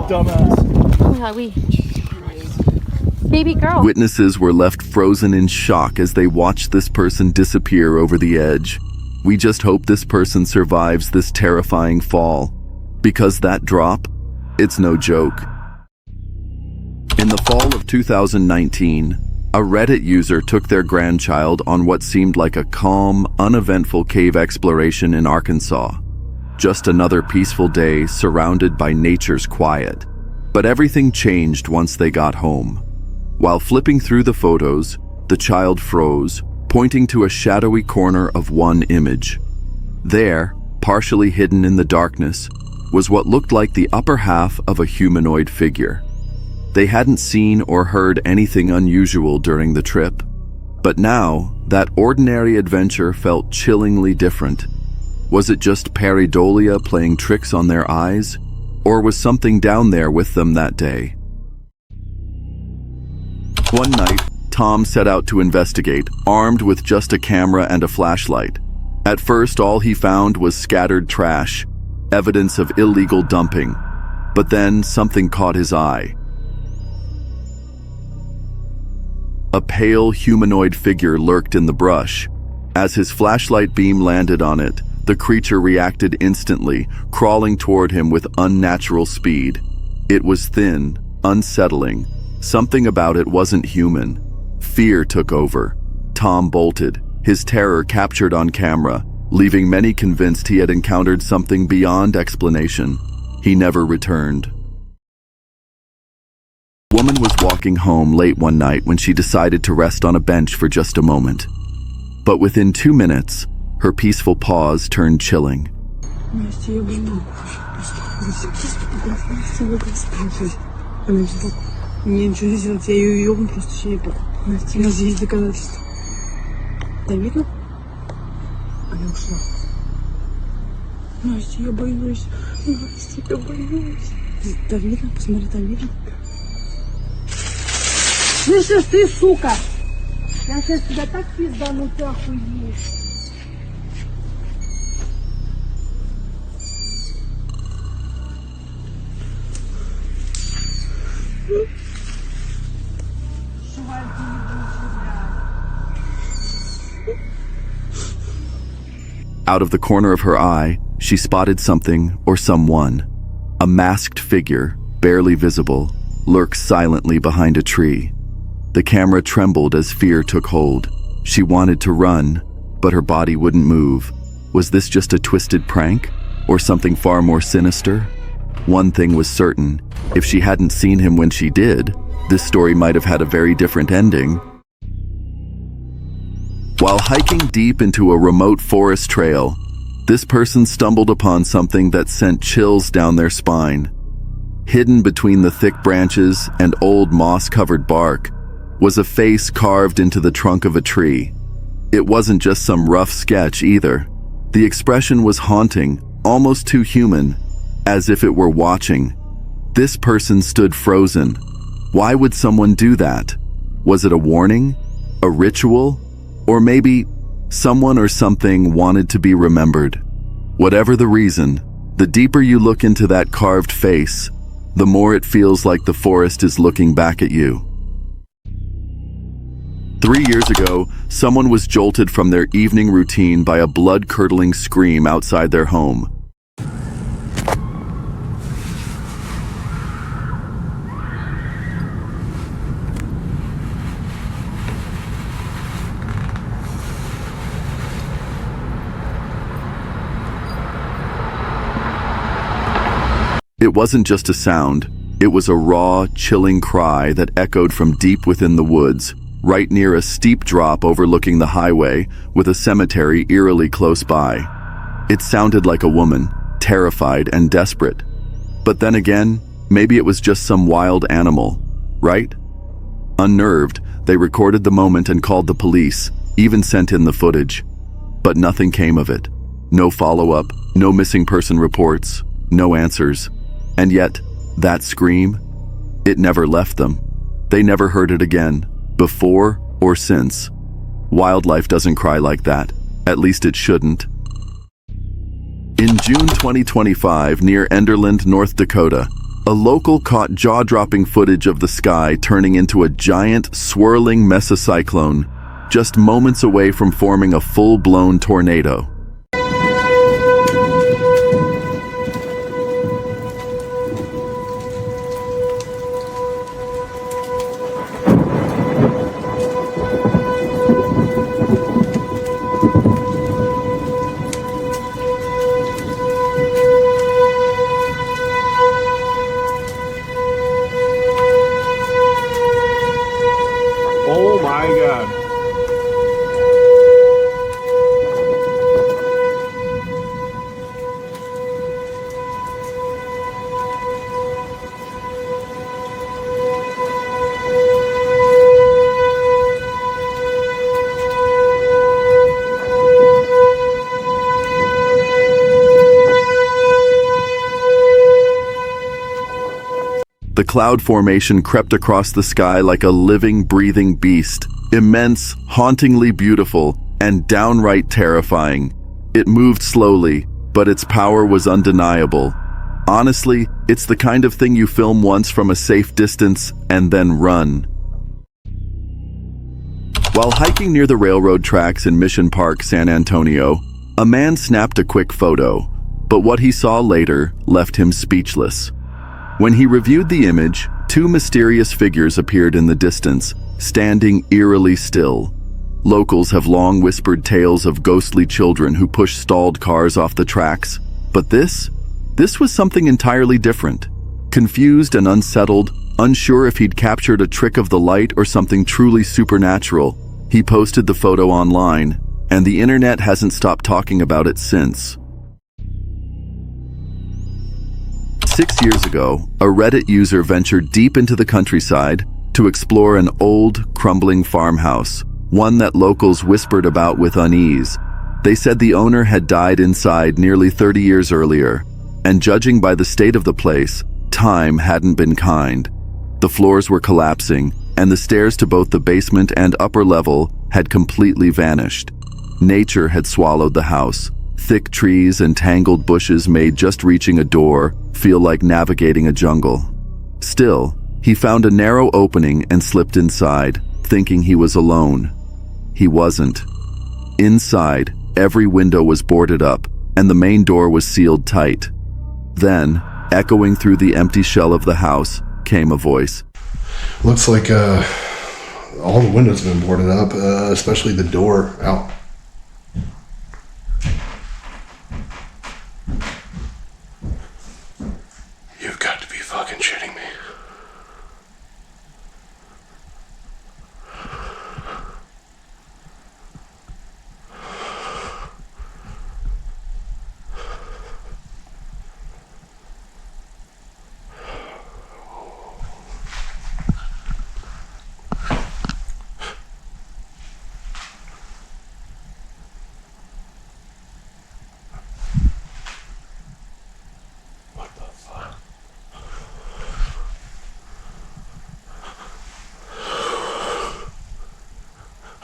Dumbass. Oh my god, baby girl. Witnesses were left frozen in shock as they watched this person disappear over the edge. We just hope this person survives this terrifying fall, because that drop, it's no joke. In the fall of 2019, a Reddit user took their grandchild on what seemed like a calm, uneventful cave exploration in Arkansas. Just another peaceful day surrounded by nature's quiet. But everything changed once they got home. While flipping through the photos, the child froze, pointing to a shadowy corner of one image. There, partially hidden in the darkness, was what looked like the upper half of a humanoid figure. They hadn't seen or heard anything unusual during the trip, but now that ordinary adventure felt chillingly different. Was it just pareidolia playing tricks on their eyes, or was something down there with them that day? One night, Tom set out to investigate, armed with just a camera and a flashlight. At first, all he found was scattered trash, evidence of illegal dumping. But then something caught his eye. A pale humanoid figure lurked in the brush. As his flashlight beam landed on it, the creature reacted instantly, crawling toward him with unnatural speed. It was thin, unsettling. Something about it wasn't human. Fear took over. Tom bolted, his terror captured on camera, leaving many convinced he had encountered something beyond explanation. He never returned. A woman was walking home late one night when she decided to rest on a bench for just a moment. But within 2 minutes, her peaceful pause turned chilling. Настя, я больна. Настя, вы просто. Она взяла. Мне ничего не сделать, я ее ёбну просто щепу. Настя, у нас есть доказательства. Да видно? Она ушла. Настя, я боюсь. Настя, я боюсь. Да видно, посмотри, там видно. Слышишь ты, сука? Я сейчас тебя так пиздану, ты охуеешь. Out of the corner of her eye, she spotted something or someone. A masked figure, barely visible, lurks silently behind a tree. The camera trembled as fear took hold. She wanted to run, but her body wouldn't move. Was this just a twisted prank, or something far more sinister? One thing was certain: if she hadn't seen him when she did, this story might have had a very different ending. While hiking deep into a remote forest trail, this person stumbled upon something that sent chills down their spine. Hidden between the thick branches and old moss-covered bark was a face carved into the trunk of a tree. It wasn't just some rough sketch either. The expression was haunting, almost too human, as if it were watching. This person stood frozen. Why would someone do that? Was it a warning? A ritual? Or maybe someone or something wanted to be remembered. Whatever the reason, the deeper you look into that carved face, the more it feels like the forest is looking back at you. 3 years ago, someone was jolted from their evening routine by a blood-curdling scream outside their home. It wasn't just a sound, it was a raw, chilling cry that echoed from deep within the woods, right near a steep drop overlooking the highway, with a cemetery eerily close by. It sounded like a woman, terrified and desperate. But then again, maybe it was just some wild animal, right? Unnerved, they recorded the moment and called the police, even sent in the footage. But nothing came of it. No follow-up, no missing person reports, no answers. And yet, that scream, it never left them. They never heard it again, before or since. Wildlife doesn't cry like that. At least it shouldn't. In June 2025, near Enderland, North Dakota, a local caught jaw-dropping footage of the sky turning into a giant, swirling mesocyclone, just moments away from forming a full-blown tornado. Oh my god. The cloud formation crept across the sky like a living, breathing beast. Immense, hauntingly beautiful, and downright terrifying. It moved slowly, but its power was undeniable. Honestly, it's the kind of thing you film once from a safe distance and then run. While hiking near the railroad tracks in Mission Park, San Antonio, a man snapped a quick photo, but what he saw later left him speechless. When he reviewed the image, two mysterious figures appeared in the distance, standing eerily still. Locals have long whispered tales of ghostly children who push stalled cars off the tracks, but this was something entirely different. Confused and unsettled, unsure if he'd captured a trick of the light or something truly supernatural, he posted the photo online, and the internet hasn't stopped talking about it since. 6 years ago, a Reddit user ventured deep into the countryside to explore an old, crumbling farmhouse, one that locals whispered about with unease. They said the owner had died inside nearly 30 years earlier, and judging by the state of the place, time hadn't been kind. The floors were collapsing, and the stairs to both the basement and upper level had completely vanished. Nature had swallowed the house. Thick trees and tangled bushes made just reaching a door feel like navigating a jungle. Still, he found a narrow opening and slipped inside, thinking he was alone. He wasn't. Inside, every window was boarded up, and the main door was sealed tight. Then, echoing through the empty shell of the house, came a voice. Looks like all the windows have been boarded up, especially the door out. You've got to be fucking shitting me.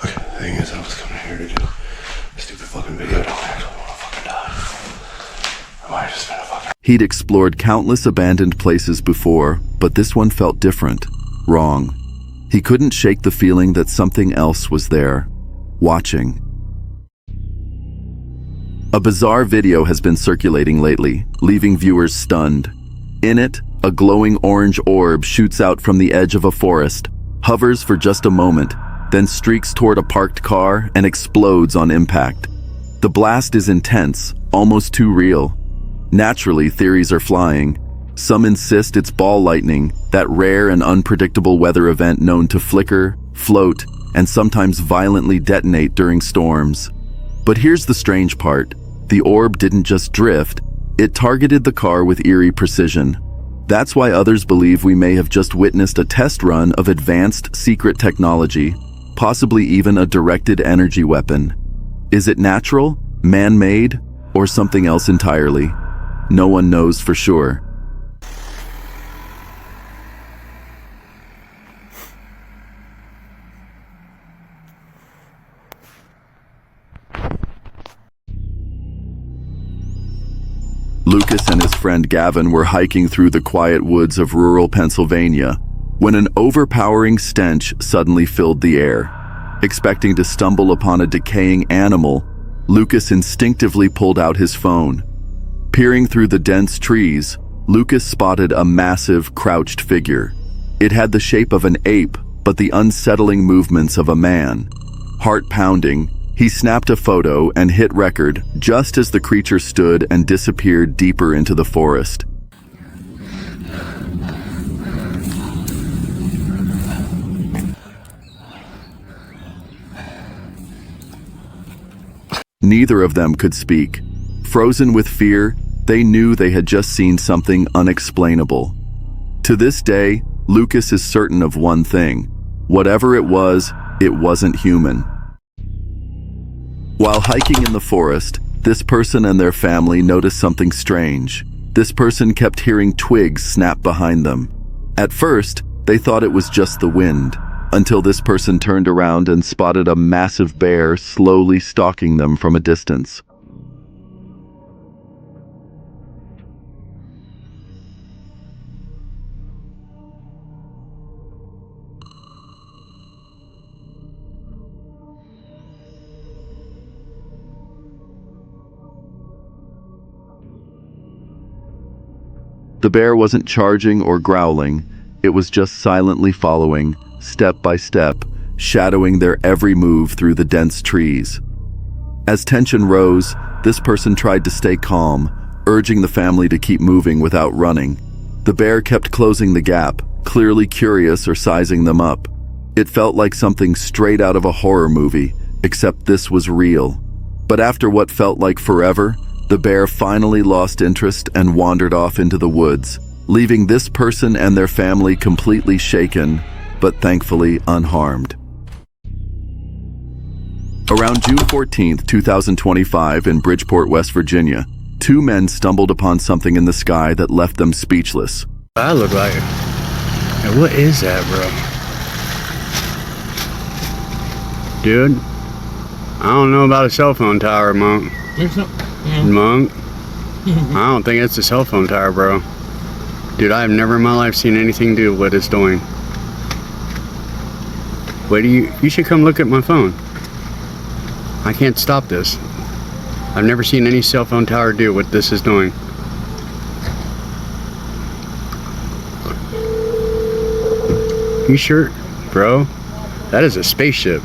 The thing is, I was coming here to do a stupid fucking video. I don't actually want to fucking die. I might have just been a fucking... He'd explored countless abandoned places before, but this one felt different, wrong. He couldn't shake the feeling that something else was there, watching. A bizarre video has been circulating lately, leaving viewers stunned. In it, a glowing orange orb shoots out from the edge of a forest, hovers for just a moment, then streaks toward a parked car and explodes on impact. The blast is intense, almost too real. Naturally, theories are flying. Some insist it's ball lightning, that rare and unpredictable weather event known to flicker, float, and sometimes violently detonate during storms. But here's the strange part. The orb didn't just drift, it targeted the car with eerie precision. That's why others believe we may have just witnessed a test run of advanced secret technology, possibly even a directed energy weapon. Is it natural, man-made, or something else entirely? No one knows for sure. Lucas and his friend Gavin were hiking through the quiet woods of rural Pennsylvania when an overpowering stench suddenly filled the air. Expecting to stumble upon a decaying animal, Lucas instinctively pulled out his phone. Peering through the dense trees, Lucas spotted a massive, crouched figure. It had the shape of an ape, but the unsettling movements of a man. Heart pounding, he snapped a photo and hit record just as the creature stood and disappeared deeper into the forest. Neither of them could speak. Frozen with fear, they knew they had just seen something unexplainable. To this day, Lucas is certain of one thing. Whatever it wasn't human. While hiking in the forest, this person and their family noticed something strange. This person kept hearing twigs snap behind them. At first, they thought it was just the wind, until this person turned around and spotted a massive bear slowly stalking them from a distance. The bear wasn't charging or growling, it was just silently following, step by step, shadowing their every move through the dense trees. As tension rose, this person tried to stay calm, urging the family to keep moving without running. The bear kept closing the gap, clearly curious or sizing them up. It felt like something straight out of a horror movie, except this was real. But after what felt like forever, The bear finally lost interest and wandered off into the woods, leaving this person and their family completely shaken, but thankfully unharmed. Around June 14th, 2025 in Bridgeport, West Virginia, two men stumbled upon something in the sky that left them speechless. I look like it. Now what is that, bro? Dude, I don't know about a cell phone tower, Monk. Monk, I don't think it's a cell phone tower, bro. Dude, I have never in my life seen anything do what it's doing. Wait, you should come look at my phone. I can't stop this. I've never seen any cell phone tower do what this is doing. You sure, bro? That is a spaceship.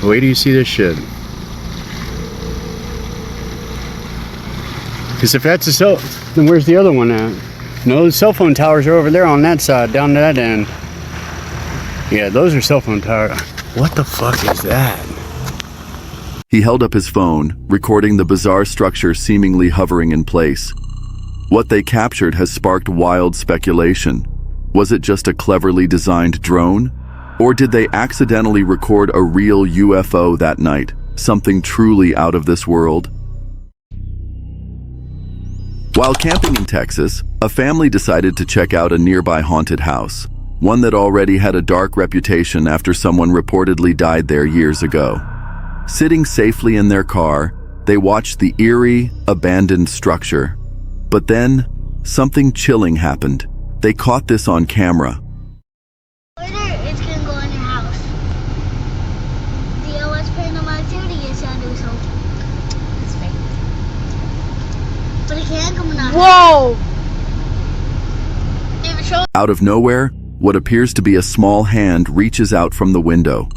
Wait till you see this shit. Because if that's a cell, then where's the other one at? No, the cell phone towers are over there on that side, down to that end. Yeah, those are cell phone towers. What the fuck is that? He held up his phone, recording the bizarre structure seemingly hovering in place. What they captured has sparked wild speculation. Was it just a cleverly designed drone? Or did they accidentally record a real UFO that night? Something truly out of this world? While camping in Texas, a family decided to check out a nearby haunted house, one that already had a dark reputation after someone reportedly died there years ago. Sitting safely in their car, they watched the eerie, abandoned structure. But then, something chilling happened. They caught this on camera. It's gonna go in your house. The OS paranormal activity is under so it's fake. But it can come in our Whoa! Out of nowhere, what appears to be a small hand reaches out from the window.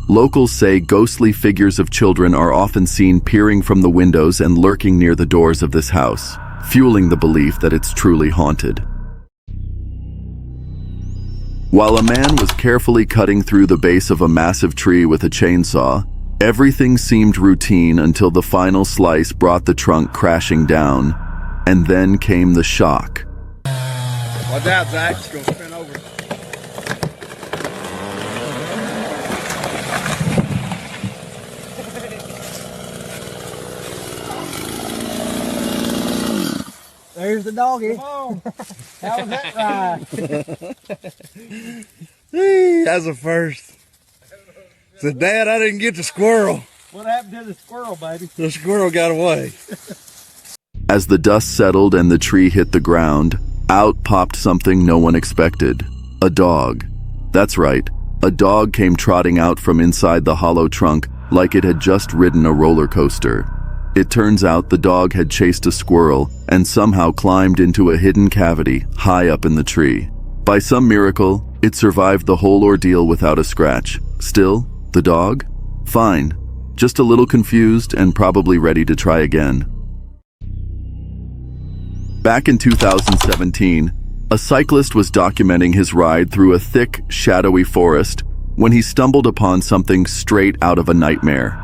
Locals say ghostly figures of children are often seen peering from the windows and lurking near the doors of this house, fueling the belief that it's truly haunted. While a man was carefully cutting through the base of a massive tree with a chainsaw, everything seemed routine until the final slice brought the trunk crashing down, and then came the shock. Watch out, Zach. It's going to spin over. There's the doggy. Come on. How was that ride? That's a first. So, Dad, I didn't get the squirrel. What happened to the squirrel, baby? The squirrel got away. As the dust settled and the tree hit the ground, out popped something no one expected. A dog. That's right. A dog came trotting out from inside the hollow trunk like it had just ridden a roller coaster. It turns out the dog had chased a squirrel and somehow climbed into a hidden cavity high up in the tree. By some miracle, it survived the whole ordeal without a scratch. Still, the dog? Fine. Just a little confused and probably ready to try again. Back in 2017, a cyclist was documenting his ride through a thick, shadowy forest when he stumbled upon something straight out of a nightmare.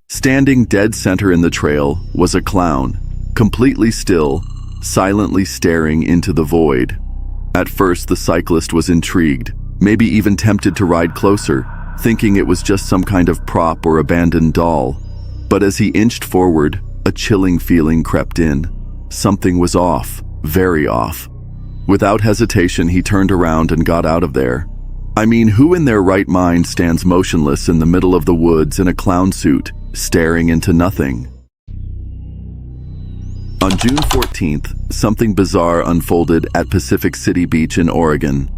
Standing dead center in the trail was a clown, completely still, silently staring into the void. At first, the cyclist was intrigued, maybe even tempted to ride closer, thinking it was just some kind of prop or abandoned doll. But as he inched forward, a chilling feeling crept in. Something was off, very off. Without hesitation, he turned around and got out of there. I mean, who in their right mind stands motionless in the middle of the woods in a clown suit, staring into nothing? On June 14th, something bizarre unfolded at Pacific City Beach in Oregon.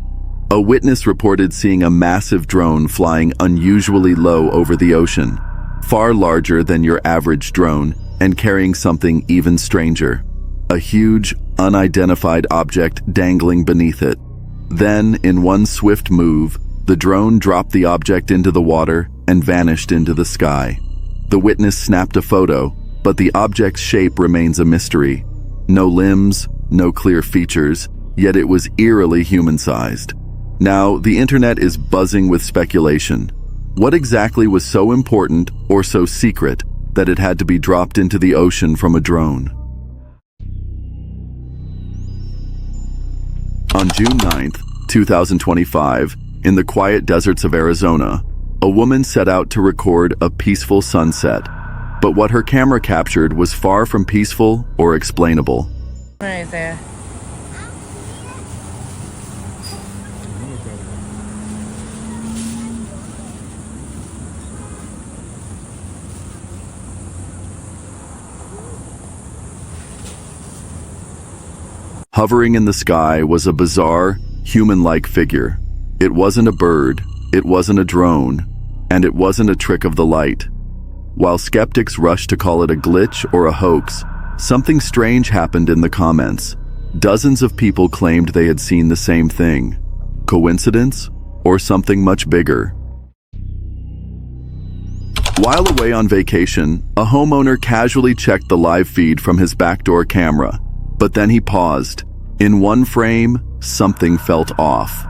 A witness reported seeing a massive drone flying unusually low over the ocean, far larger than your average drone, and carrying something even stranger. a huge, unidentified object dangling beneath it. Then, in one swift move, the drone dropped the object into the water and vanished into the sky. The witness snapped a photo, but the object's shape remains a mystery. No limbs, no clear features, yet it was eerily human-sized. Now, the internet is buzzing with speculation. What exactly was so important or so secret that it had to be dropped into the ocean from a drone? On June 9th, 2025, in the quiet deserts of Arizona, a woman set out to record a peaceful sunset. But what her camera captured was far from peaceful or explainable. Right there. Hovering in the sky was a bizarre, human-like figure. It wasn't a bird, it wasn't a drone, and it wasn't a trick of the light. While skeptics rushed to call it a glitch or a hoax, something strange happened in the comments. Dozens of people claimed they had seen the same thing. Coincidence? Or something much bigger? While away on vacation, a homeowner casually checked the live feed from his backdoor camera. But then he paused. In one frame, something felt off.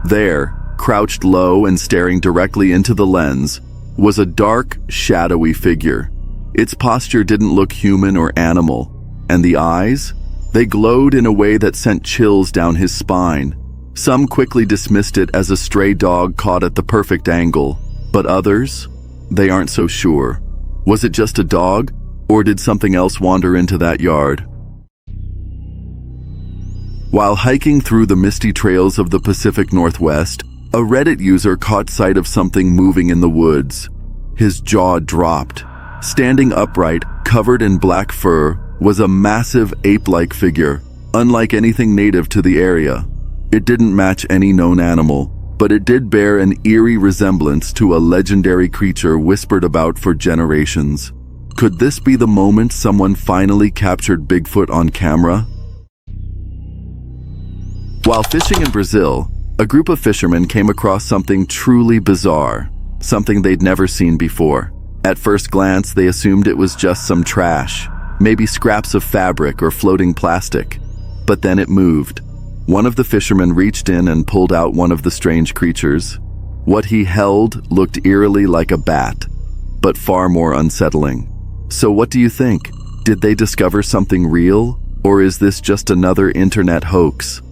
There, crouched low and staring directly into the lens, was a dark, shadowy figure. Its posture didn't look human or animal, and the eyes? They glowed in a way that sent chills down his spine. Some quickly dismissed it as a stray dog caught at the perfect angle, but others? They aren't so sure. Was it just a dog, or did something else wander into that yard? While hiking through the misty trails of the Pacific Northwest, a Reddit user caught sight of something moving in the woods. His jaw dropped. Standing upright, covered in black fur, was a massive ape-like figure, unlike anything native to the area. It didn't match any known animal, but it did bear an eerie resemblance to a legendary creature whispered about for generations. Could this be the moment someone finally captured Bigfoot on camera? While fishing in Brazil, a group of fishermen came across something truly bizarre, something they'd never seen before. At first glance, they assumed it was just some trash, maybe scraps of fabric or floating plastic. But then it moved. One of the fishermen reached in and pulled out one of the strange creatures. What he held looked eerily like a bat, but far more unsettling. So what do you think? Did they discover something real, or is this just another internet hoax?